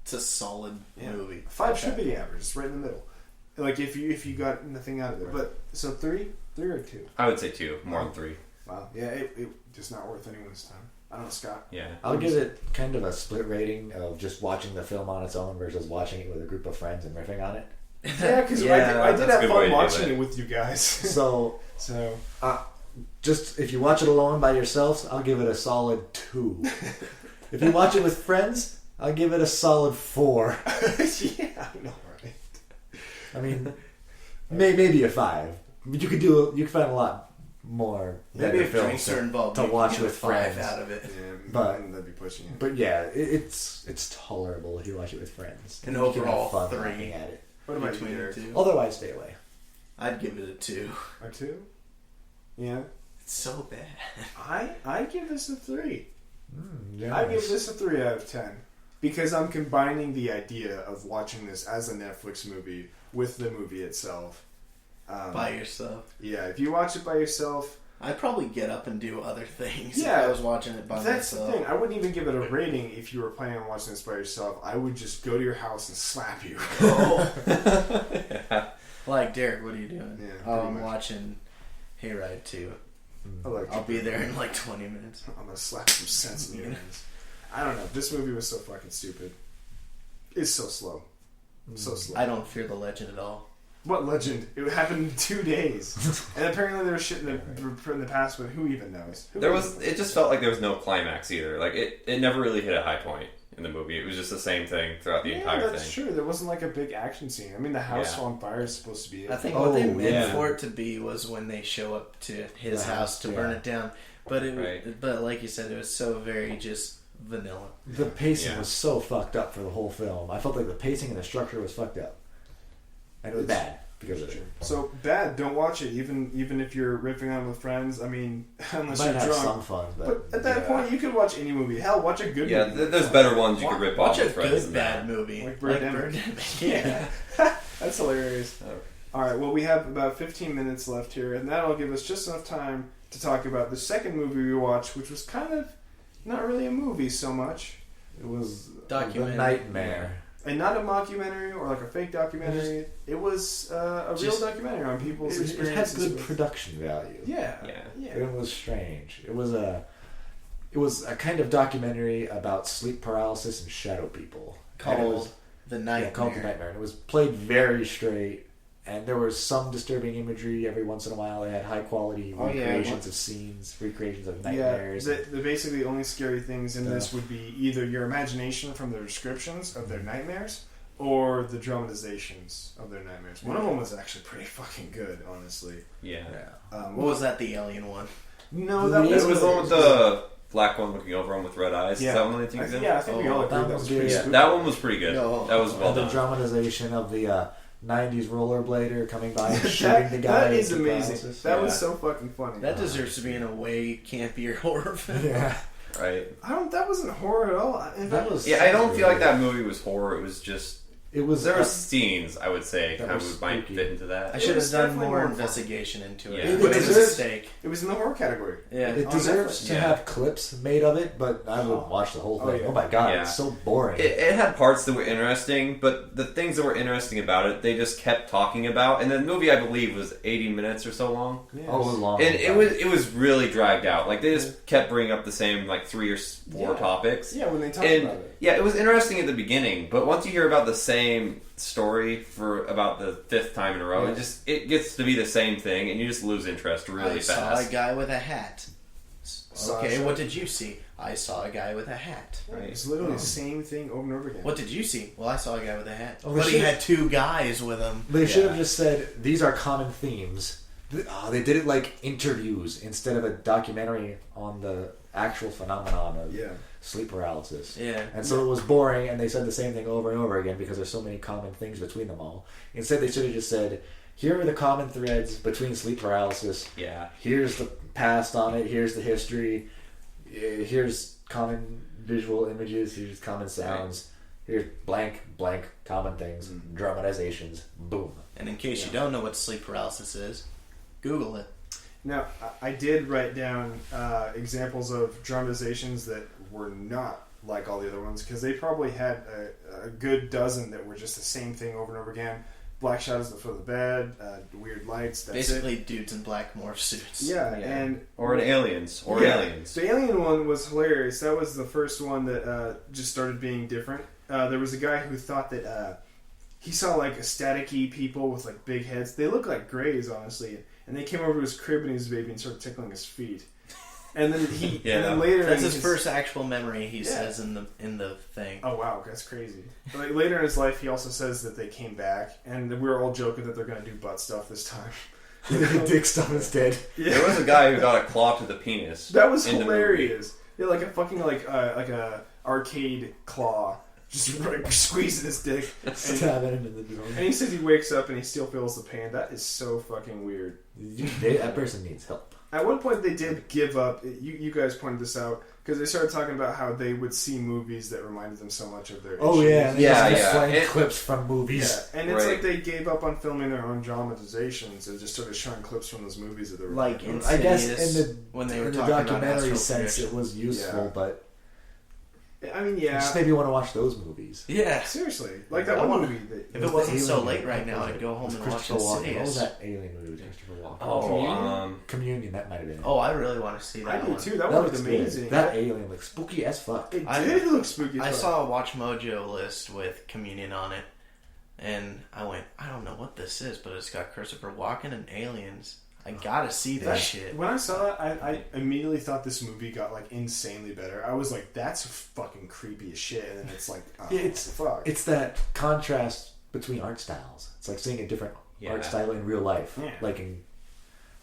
It's a solid movie. 5 should be the average. It's right in the middle. Like if you got nothing out of it. But so 3 or 2. I would say 2, more than 3. Wow. Yeah, it just not worth anyone's time. I don't know, Scott. Yeah. I'll give it kind of a split rating of just watching the film on its own versus watching it with a group of friends and riffing on it. Yeah, because Yeah, I did that's a have good way fun to do watching it. it with you guys. So So just if you watch it alone by yourselves, I'll give it a solid 2. If you watch it with friends, I'll give it a solid 4. yeah, I know, right? I mean, maybe a 5. But you could find a lot more Maybe better if films drinks are involved, to you can watch get a with 5 friends. out of it. Yeah, But- that'd be pushing it. But yeah, it's tolerable if you watch it with friends. And You can have overall, fun 3. laughing at it. What about you, Between the Derek? two. Otherwise, stay away. I'd give it a 2. A 2? Yeah. It's so bad. I give this a 3. Yeah, I give this a 3 out of 10 because I'm combining the idea of watching this as a Netflix movie with the movie itself. By yourself. Yeah, if you watch it by yourself, I'd probably get up and do other things Yeah. if I was watching it by that's myself. the thing. I wouldn't even give it a rating if you were planning on watching this by yourself. I would just go to your house and slap you. Like, Derek, what are you doing? Yeah, Oh, pretty I'm much. watching Hayride 2. I'll I'll be there in like 20 minutes. I'm gonna slap some sense in your hands. I don't know. This movie was so fucking stupid. It's so slow. So slow. I don't fear the legend at all. What legend? It happened in 2 days. And apparently there was shit in the past, but who even knows? It just felt like there was no climax either. Like it never really hit a high point in the movie. It was just the same thing throughout the entire that's thing. true. There wasn't like a big action scene. I mean, the house Yeah. on fire is supposed to be it. I think what they meant yeah. for it to be was when they show up to his The house house, to yeah. burn it down. But Right. but like you said, it was so very just vanilla. The pacing Yeah. was so fucked up for the whole film. I felt like the pacing and the structure was fucked up. And it was bad because of it. So bad. Don't watch it, even if you're riffing on it with friends. I mean, unless Might you're have drunk. some fun, But at that point, you could watch any movie. Hell, watch a good Yeah, movie. there's better ones you could rip off Watch a with friends good than bad that. movie Like Birdemic. Yeah. That's hilarious. All right, well, we have about 15 minutes left here, and that'll give us just enough time to talk about the second movie we watched, which was kind of not really a movie so much. It was Documentary. The Nightmare. And not a mockumentary or like a fake documentary. It was a real documentary on people's It experiences. had good with- production value. Yeah. It was strange. It was a kind of documentary about sleep paralysis and shadow people. Called The Nightmare. Yeah, called The Nightmare. And it was played very straight, and there was some disturbing imagery every once in a while. They had high quality recreations of scenes, recreations of nightmares. Yeah, the basically only scary things in this would be either your imagination from the descriptions of their nightmares or the dramatizations of their nightmares. One of them was actually pretty fucking good, honestly. Yeah. What was that, the alien one? No, that It was the one with the black one looking over him with red eyes. Yeah. Is that one that you think of? Yeah, I think we all that agreed that was was pretty good. spooky. That one was pretty good. No. That was well And the done. dramatization of the 90s rollerblader coming by and shooting the guy. That is into amazing. paralysis. That Yeah. was so fucking funny. That deserves to be in a way campier horror film. Yeah. Right. That wasn't horror at all. In That fact, was Yeah, I don't feel like that movie was horror. It was just It was there were scenes I would say That kind was of might spooky. fit into that. I should was have done definitely more more fun. investigation into it. Yeah. But it was a deserves- mistake. it was in the horror category. Yeah. It On deserves Netflix. to Yeah. have clips made of it, but I would watch the whole Oh, thing. yeah. Oh my god, Yeah. it's so boring. It had parts that were interesting, but the things that were interesting about it, they just kept talking about. And the movie, I believe, was 80 minutes or so long. Yes. Oh, it was long. And it was really dragged out. Like they just kept bringing up the same like 3 or 4 Yeah. topics. Yeah, when they talk And about it. yeah, it was interesting at the beginning, but once you hear about the same story for about the 5th time in a row, it gets to be the same thing, and you just lose interest really I saw a fast. guy with a hat. Saw Okay, a- what did you see? I saw a guy with a hat. Right. It's literally the same thing over and over again. What did you see? Well, I saw a guy with a hat. Oh, But he shit. had 2 guys with him. They should have just said these are common themes. They did it like interviews instead of a documentary on the actual phenomenon of sleep paralysis. Yeah. And so it was boring, and they said the same thing over and over again because there's so many common things between them all. Instead, they should have just said, here are the common threads between sleep paralysis. Yeah. Here's the past on it. Here's the history. Here's common visual images. Here's common sounds. Here's blank, common things. Dramatizations. Boom. And in case you don't know what sleep paralysis is, Google it. Now, I did write down examples of dramatizations that were not like all the other ones, because they probably had a good dozen that were just the same thing over and over again. Black shadows at the foot of the bed, weird lights. That's Basically, it. dudes in black morph suits. Yeah, Yeah. and Or in Aliens. The alien one was hilarious. That was the first one that just started being different. There was a guy who thought that he saw like staticky people with like big heads. They look like grays, honestly. And they came over to his crib and he was a baby and started tickling his feet. And then and then later That's in his first actual memory. He says in the thing. Oh wow, that's crazy. Like later in his life, he also says that they came back, and we were all joking that they're gonna do butt stuff this time. Dick stuff instead. There was a guy who got a claw to the penis. That was in the movie. hilarious. Yeah, like a fucking like a arcade claw, just like squeezing his dick. Stabbing him in the door. And he says he wakes up and he still feels the pain. That is so fucking weird. That person needs help. At one point, they did give up. You guys pointed this out because they started talking about how they would see movies that reminded them so much of their Oh issues. yeah, Yeah, just yeah. playing It- clips from movies. Yeah, and it's Right. like they gave up on filming their own dramatizations and just started showing clips from those movies that they were Like making. I guess Insidious, in when they were the talking about documentary astral sense, projection. it was useful, Yeah. but I mean, it yeah, just made me want to watch those movies. Yeah. seriously, like that I one wanna- movie. That, If Was it the wasn't so alien late movie? right now, Was I'd it- go home was and watch Christopher Walken. What was Insidious. that alien movie with Christopher Walken? Oh, Communion, that might have been it. Oh, I really want to see that I do one. too. That one looks was good. amazing. That alien looks spooky as fuck. It I- did look spooky. I as fuck. saw a Watch Mojo list with Communion on it, and I went, I don't know what this is, but it's got Christopher Walken and aliens. I gotta see this shit. When I saw that, I immediately thought this movie got like insanely better. I was like, "That's fucking creepy as shit," and then it's like, oh, It's fuck. It's that contrast between art styles. It's like seeing a different art style in real life, Yeah. like in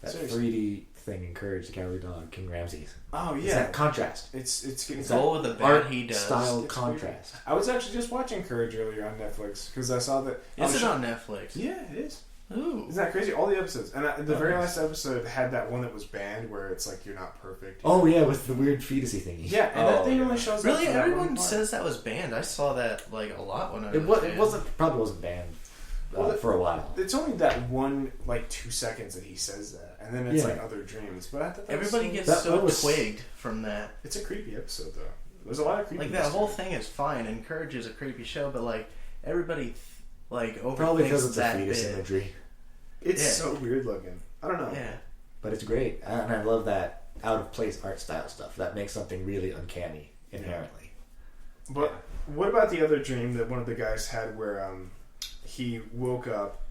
that Seriously. 3D thing in Courage the Cowardly Dog, King Ramses. Oh It's yeah, that contrast. it's getting Go with the bad Art he does. style It's contrast. I was actually just watching Courage earlier on Netflix because I saw that. Is it on Netflix? Yeah, it is. Ooh. Isn't that crazy? All the episodes, and the very nice. last episode had that one that was banned, where it's like you're not perfect. Oh yeah, with the weird fetusy thingy. Yeah, and that Oh, thing yeah. only shows up. Really? for that Everyone one part. says that was banned. I saw that like a lot when I was It a was. kid. It wasn't. Probably wasn't banned. for a while. It's only that one, like 2 seconds that he says that, and then it's like other dreams. But I thought that everybody was gets so twigged from that. It's a creepy episode, though. There's a lot of creepy. Like that whole thing is fine. Encourage is a creepy show, but like everybody overthinks Probably because it's that a fetus bit. imagery. It's so weird looking. I don't know. Yeah, But it's great, and I love that out of place art style stuff. That makes something really uncanny inherently. But what about the other dream that one of the guys had where he woke up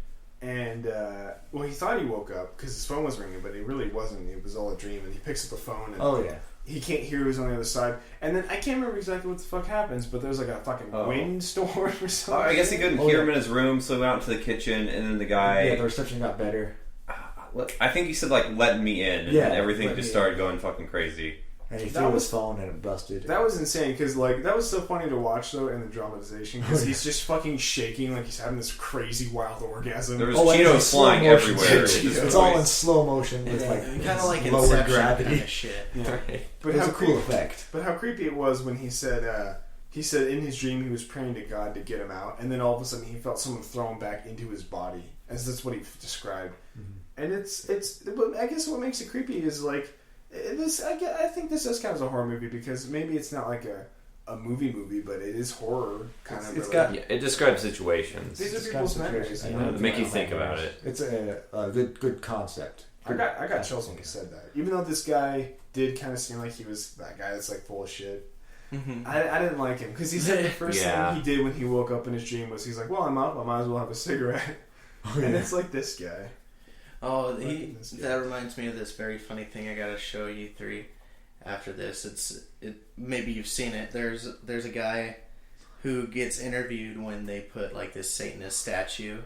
and he thought he woke up because his phone was ringing, but it really wasn't. It was all a dream, and he picks up the phone and he can't hear who's on the other side. And then I can't remember exactly what the fuck happens, but there's like a fucking windstorm or something. I guess he couldn't hear him in his room, so he went out to the kitchen, and then the guy... Yeah, the reception got better. I think he said, like, let me in, and then everything just started going fucking crazy. And he threw his phone and it busted. That was insane, because like that was so funny to watch though in the dramatization, because he's just fucking shaking like he's having this crazy wild orgasm. There was Cheetos flying everywhere. It's all in slow motion with like kind of like lower Inception gravity kind of shit. Yeah. But it's a cool effect. But how creepy it was when he said in his dream he was praying to God to get him out, and then all of a sudden he felt someone throw him back into his body, as that's what he described. Mm-hmm. And it's I guess what makes it creepy is like this. I think this does count as a horror movie because maybe it's not like a movie, but it is horror kind of. It describes situations. These are people's memories. To make you think about it. It's a good concept. I got chills when he said that. Even though this guy did kind of seem like he was that guy that's like full of shit. Mm-hmm. I didn't like him because he said the first thing he did when he woke up in his dream was he's like, well, I'm up, I might as well have a cigarette. And it's like this guy. Oh, that reminds me of this very funny thing I gotta show you three after this. Maybe you've seen it. There's a guy who gets interviewed when they put like this Satanist statue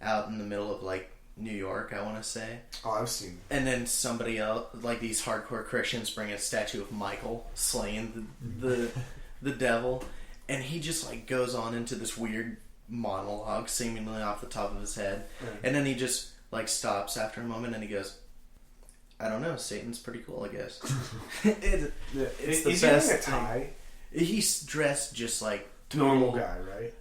out in the middle of like New York, I want to say. Oh, I've seen it. And then somebody else, like these hardcore Christians, bring a statue of Michael slaying the devil, and he just like goes on into this weird monologue, seemingly off the top of his head, and then he just like stops after a moment and he goes, I don't know, Satan's pretty cool, I guess. It's the best. He a tie? He's dressed just like normal guy, right?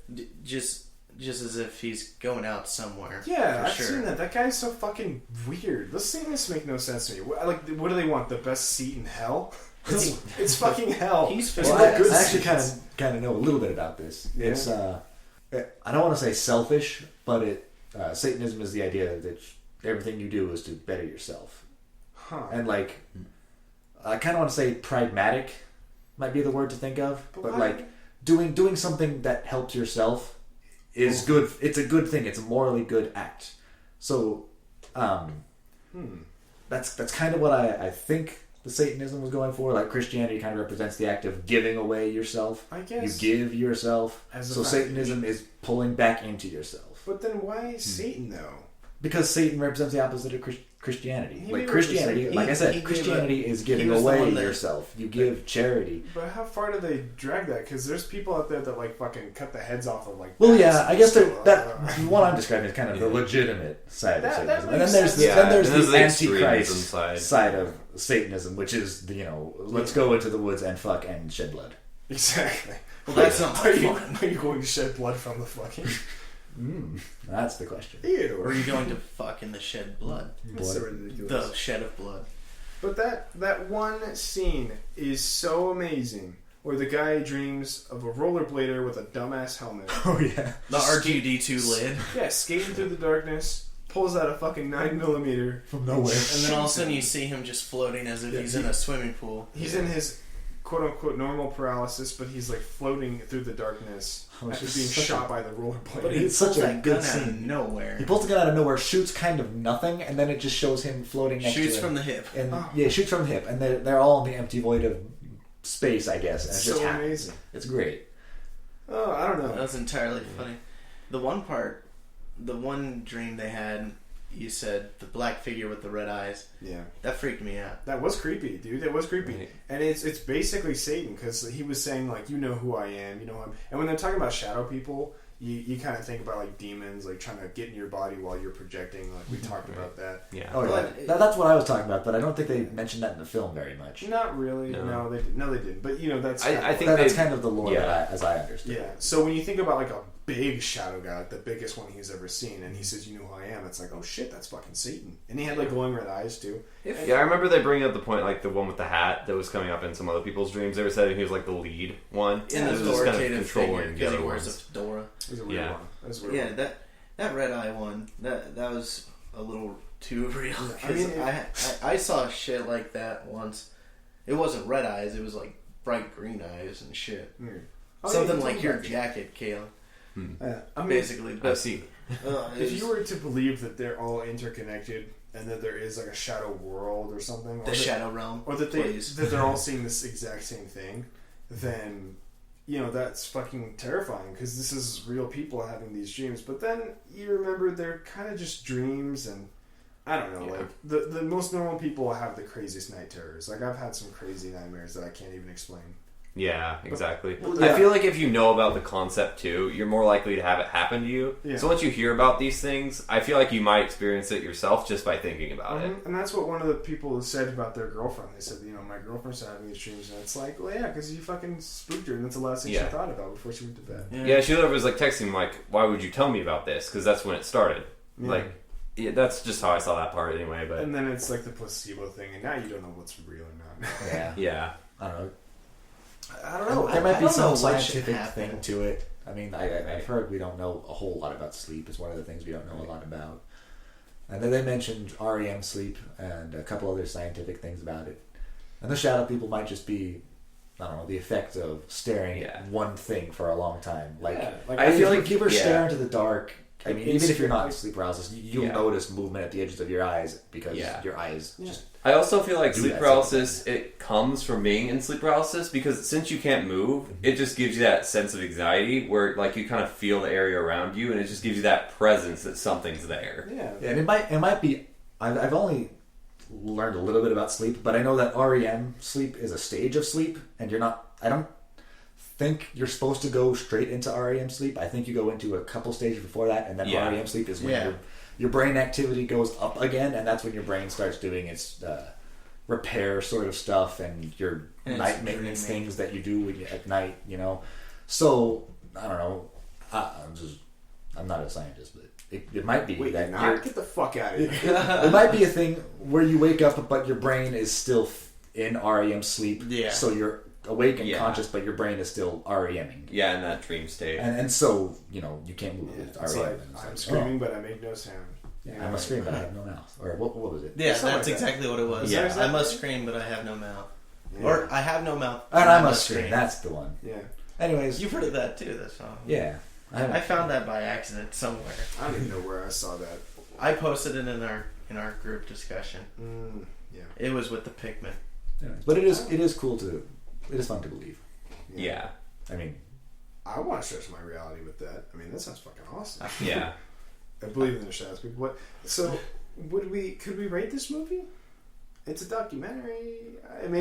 Just as if he's going out somewhere. Yeah, I've seen that. That guy's so fucking weird. Those Satanists make no sense to me. What do they want? The best seat in hell? It's fucking hell. I actually kind of know a little bit about this. Yeah. It's I don't want to say selfish, but Satanism is the idea that everything you do is to better yourself. And like, I kind of want to say pragmatic might be the word to think of, but like doing something that helps yourself is good. It's a good thing. It's a morally good act. So, that's kind of what I think the Satanism was going for. Like Christianity kind of represents the act of giving away yourself. I guess you give yourself. So Satanism is pulling back into yourself. But then why Satan though? Because Satan represents the opposite of Christianity. Like Christianity, like I said, Christianity is giving away yourself. You give charity. But how far do they drag that? Because there's people out there that like fucking cut the heads off of like. Well, yeah, I guess that what I'm describing is kind of the legitimate side of Satanism, and then there's the Antichrist side of Satanism, which is let's go into the woods and fuck and shed blood. Exactly. Well, that's not fun. Are you going to shed blood from the fucking? That's the question. Ew. Or are you going to fuck in the shed blood? So ridiculous. The shed of blood. But that one scene is so amazing, where the guy dreams of a rollerblader with a dumbass helmet. Oh yeah, the R2D2 lid. Yeah, skating through the darkness, pulls out a fucking 9mm from nowhere, and then all of a sudden you see him just floating as if he's in a swimming pool. He's in his quote-unquote normal paralysis, but he's like floating through the darkness after being shot by the rollerblade. But it's such a good scene. Out of nowhere. He pulls the gun out of nowhere, shoots kind of nothing, and then it just shows him floating next to him. Shoots from the hip. And yeah, shoots from the hip, and they're all in the empty void of space, I guess. And it's just so amazing. It's great. Oh, I don't know. That was entirely funny. The one dream they had, you said the black figure with the red eyes. Yeah, that freaked me out. That was creepy, dude. That was creepy, right. And it's basically Satan because he was saying like, you know who I am, you know him. And when they're talking about shadow people, you kind of think about like demons like trying to get in your body while you're projecting. Like we talked about that. Yeah. Oh yeah. That's what I was talking about, but I don't think they mentioned that in the film very much. Not really. No, they didn't. But that's I think that's kind of the lore as I understand. Yeah. So when you think about like big shadow guy, like the biggest one he's ever seen, and he says, "You know who I am?" It's like, oh shit, that's fucking Satan. And he had like glowing red eyes too. Yeah, I remember they bring up the point, like the one with the hat that was coming up in some other people's dreams. They were saying he was like the lead one. In the It was just kind of authoritative figure, controlling the because he other wears ones. a fedora. It was a weird one. It was a weird Yeah, one. that red eye one, that was a little too real. I mean, I saw shit like that once. It wasn't red eyes, it was like bright green eyes and shit. Weird. Oh, Something yeah, like your about it. jacket, Caleb. I mean, Basically. I But, see. if you were to believe that they're all interconnected and that there is like a shadow world or something, the shadow realm, or that please. that they're all seeing this exact same thing, then that's fucking terrifying because this is real people having these dreams. But then you remember they're kind of just dreams, and I don't know, like the most normal people have the craziest night terrors. Like I've had some crazy nightmares that I can't even explain. Yeah, exactly. Well, I feel like if you know about the concept too, you're more likely to have it happen to you. Yeah. So once you hear about these things, I feel like you might experience it yourself just by thinking about it. And that's what one of the people said about their girlfriend. They said, my girlfriend's having these dreams, and it's like, well, yeah, because you fucking spooked her, and that's the last thing she thought about before she went to bed. Yeah, she was like texting him like, "Why would you tell me about this?" Because that's when it started. Yeah. Like, that's just how I saw that part anyway. But And then it's like the placebo thing, and now you don't know what's real or not. yeah, I don't know. I don't know. There might I be don't some know what should scientific happen. thing to it. I mean, I've heard we don't know a whole lot about sleep. It's one of the things we don't know a lot about. And then they mentioned REM sleep and a couple other scientific things about it. And the shadow people might just be, I don't know, the effect of staring at one thing for a long time. Like I feel like if you ever stare into the dark, I mean, even if you're not in like- sleep paralysis, you'll notice movement at the edges of your eyes because your eyes just... I also feel like Do sleep that paralysis, it comes from being in sleep paralysis because since you can't move, it just gives you that sense of anxiety where like you kind of feel the area around you and it just gives you that presence that something's there. Yeah. And it might be... I've only learned a little bit about sleep, but I know that REM sleep is a stage of sleep, and you're not... I don't think you're supposed to go straight into REM sleep. I think you go into a couple stages before that, and then REM sleep is when your brain activity goes up again, and that's when your brain starts doing its repair sort of stuff and your night maintenance things that you do at night, So, I don't know. I'm not a scientist, but it might be that Get the fuck out of here. it might be a thing where you wake up, but your brain is still in REM sleep. Yeah. So you're awake and conscious, but your brain is still REMing. Yeah, in that dream state. And so, you can't move with It's REM. like, And it's I'm like, screaming, but I make no sound. Yeah, I must scream, but I have no mouth. Or what was it? Yeah, Something that's like that. exactly what it was. Yeah. I must scream, but I have no mouth. Yeah. Or I have no mouth. And I must scream. That's the one. Yeah. Anyways. You've heard of that too, that song. Yeah. I found that by accident somewhere. I don't even know where I saw that. I posted it in our group discussion. Yeah. It was with the Pikmin. Anyways, but it is cool it is fun to believe. Yeah. I mean, I want to stretch my reality with that. I mean, that sounds fucking awesome. Yeah. I believe in the shadows. What? So, could we rate this movie? It's a documentary.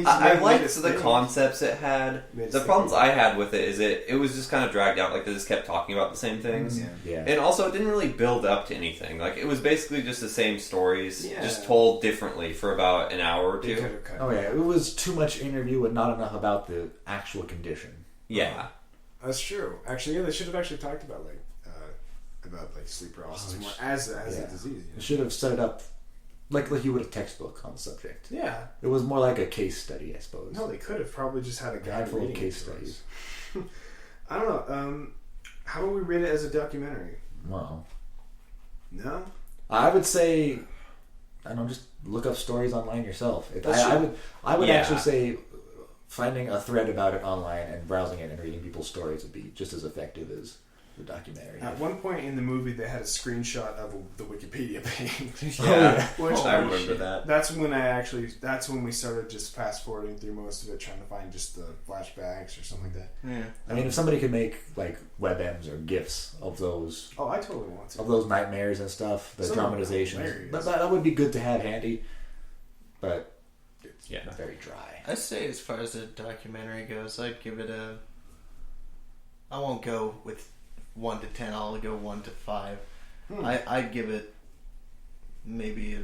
I liked the concepts it had. The problems I had with it is it was just kind of dragged out. Like they just kept talking about the same things. yeah. And also, it didn't really build up to anything. Like it was basically just the same stories, just told differently for about an hour or two. Oh yeah, it was too much interview and not enough about the actual condition. Yeah, that's true. Actually, they should have actually talked about sleep paralysis more as a disease. They should have set it up like you would a textbook on the subject. Yeah. It was more like a case study, I suppose. No, they could have probably just had a guy handful of reading case it to us. studies. I don't know. How would we rate it as a documentary? Well, no. I would say, I don't know, just look up stories online yourself. I would actually say finding a thread about it online and browsing it and reading people's stories would be just as effective as the documentary. At one point in the movie, they had a screenshot of the Wikipedia page. Which I remember that. That's when we started just fast forwarding through most of it, trying to find just the flashbacks or something like that. Yeah. I mean, if somebody could make like WebMs or GIFs of those, Oh, I totally want to. of those nightmares and stuff, the Some of them are dramatizations, hilarious. but that would be good to have handy. But it's Yeah. very dry. I'd say as far as the documentary goes, I'd give it I won't go with 1 to 10. I'll go 1 to 5. I'd give it maybe a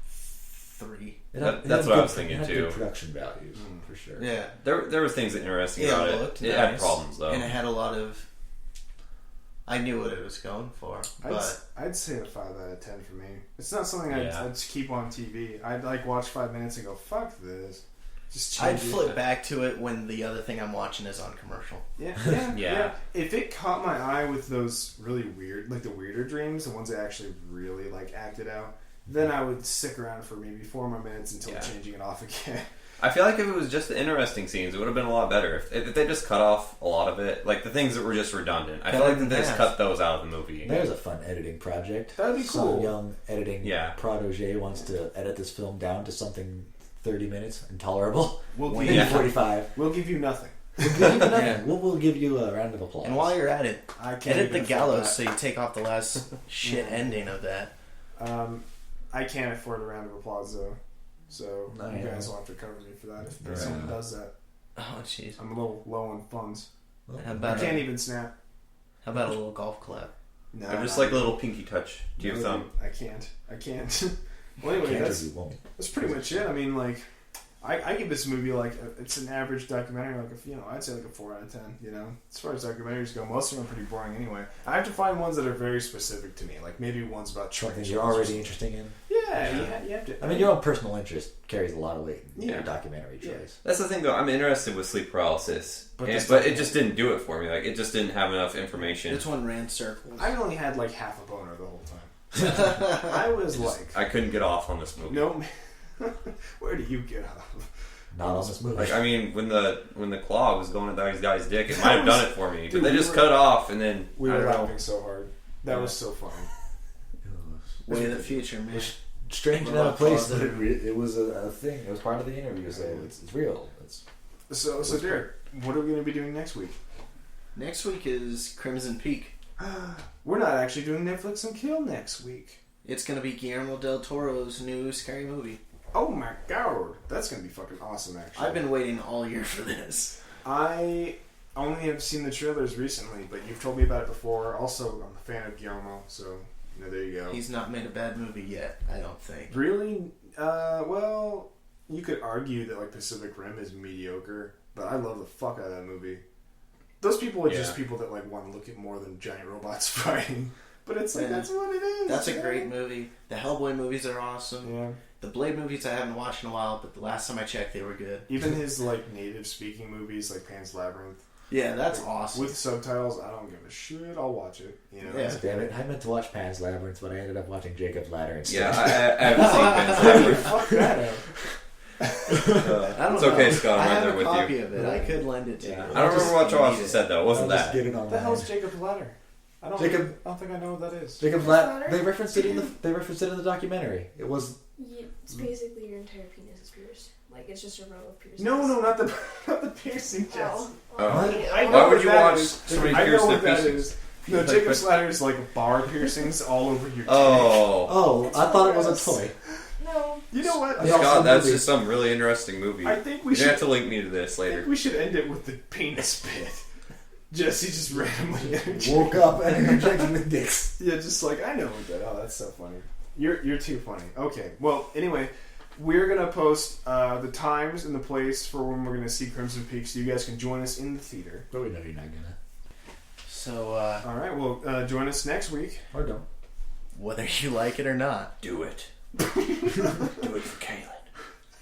3. That's what I was thinking, it had too. Good production values for sure. Yeah. There were things interesting Yeah, about it it. looked It nice. had problems though. And it had a lot of I knew what it was going for, but I'd say a 5 out of 10 for me. It's not something I'd just keep on TV. I'd like watch 5 minutes and go, fuck this. Just I'd change it. flip back to it when the other thing I'm watching is on commercial. Yeah. If it caught my eye with those really weird, like the weirder dreams, the ones that actually really like acted out, then I would stick around for maybe 4 more minutes until changing it off again. I feel like if it was just the interesting scenes, it would have been a lot better. If they just cut off a lot of it, like the things that were just redundant, I feel like they just cut those out of the movie. There's a fun editing project. That'd be cool. Some young editing protege wants to edit this film down to something 30 minutes, intolerable. We'll give you 45. We'll give you nothing. We'll give you nothing. We'll give you a round of applause. And while you're at it, edit the even gallows afford so you take off the last shit ending of that. I can't afford a round of applause though, so you guys will have to cover me for that if someone does that. Oh jeez. I'm a little low on funds. How I about can't even snap. How about a little golf clap? No, Or just like a little pinky touch to your thumb. I can't. Well, anyway, that's pretty much it. I mean, like, I give this movie like it's an average documentary. Like, I'd say like a 4 out of 10. You know, as far as documentaries go, most of them are pretty boring anyway. I have to find ones that are very specific to me. Like maybe ones about something you're already interested in. Yeah, you have to. I mean, your own personal interest carries a lot of weight in your documentary choice. That's the thing, though. I'm interested with sleep paralysis, but it just didn't do it for me. Like, it just didn't have enough information. This one ran circles. I only had like half a boner the whole time. I was like, I couldn't get off on this movie. no. Where do you get off? Not on this movie. Like, I mean, when the claw was going at that guy's dick, it might have done it for me. But they just cut it off, and then we were laughing so hard. That was so funny. Way of the future, man. Strange and out of place, but it was a thing. It was part of the interview, so it's real. So Derek, what are we going to be doing next week? Next week is Crimson Peak. We're not actually doing Netflix and Kill next week. It's going to be Guillermo del Toro's new scary movie. Oh my god, that's going to be fucking awesome, actually. I've been waiting all year for this. I only have seen the trailers recently, but you've told me about it before. Also, I'm a fan of Guillermo, so there you go. He's not made a bad movie yet, I don't think. Really? Well, you could argue that like Pacific Rim is mediocre, but I love the fuck out of that movie. Those people are just people that like want to look at more than giant robots fighting. But it's like, that's what it is. That's a great movie. The Hellboy movies are awesome. Yeah. The Blade movies I haven't watched in a while, but the last time I checked, they were good. Even his like native speaking movies, like Pan's Labyrinth. Yeah, that's awesome. With subtitles, I don't give a shit. I'll watch it. Yeah. Damn it! I meant to watch Pan's Labyrinth, but I ended up watching Jacob's Ladder instead. Yeah, I haven't seen Pan's Labyrinth. Fuck that out. It's okay, Scott. I'm right there with you. I have a copy of it. I could lend it to you. I don't remember what Josh said though. It wasn't that. What the hell's Jacob's Ladder? I don't think I know what that is. Jacob's Ladder. They referenced it in the documentary. It was. Yeah, it's basically your entire penis is pierced. Like, it's just a row of piercings. No, not the piercing, Jess. Why would you watch somebody pierce their piercings? No, Jacob's Ladder is like bar piercings all over your dick. Oh, I thought it was a toy. No. You know what? Scott, that's just some really interesting movie. I think we should. You have to link me to this later. I think we should end it with the penis bit. Jesse just randomly woke up and interjecting the dicks. Yeah, just like, I know what that. Oh, that's so funny. You're too funny. Okay, well, anyway, we're gonna post the times and the place for when we're gonna see Crimson Peak, so you guys can join us in the theater. But we know you're not gonna. So, all right, well, join us next week. Or don't. Whether you like it or not, Do it. Do it for Kate.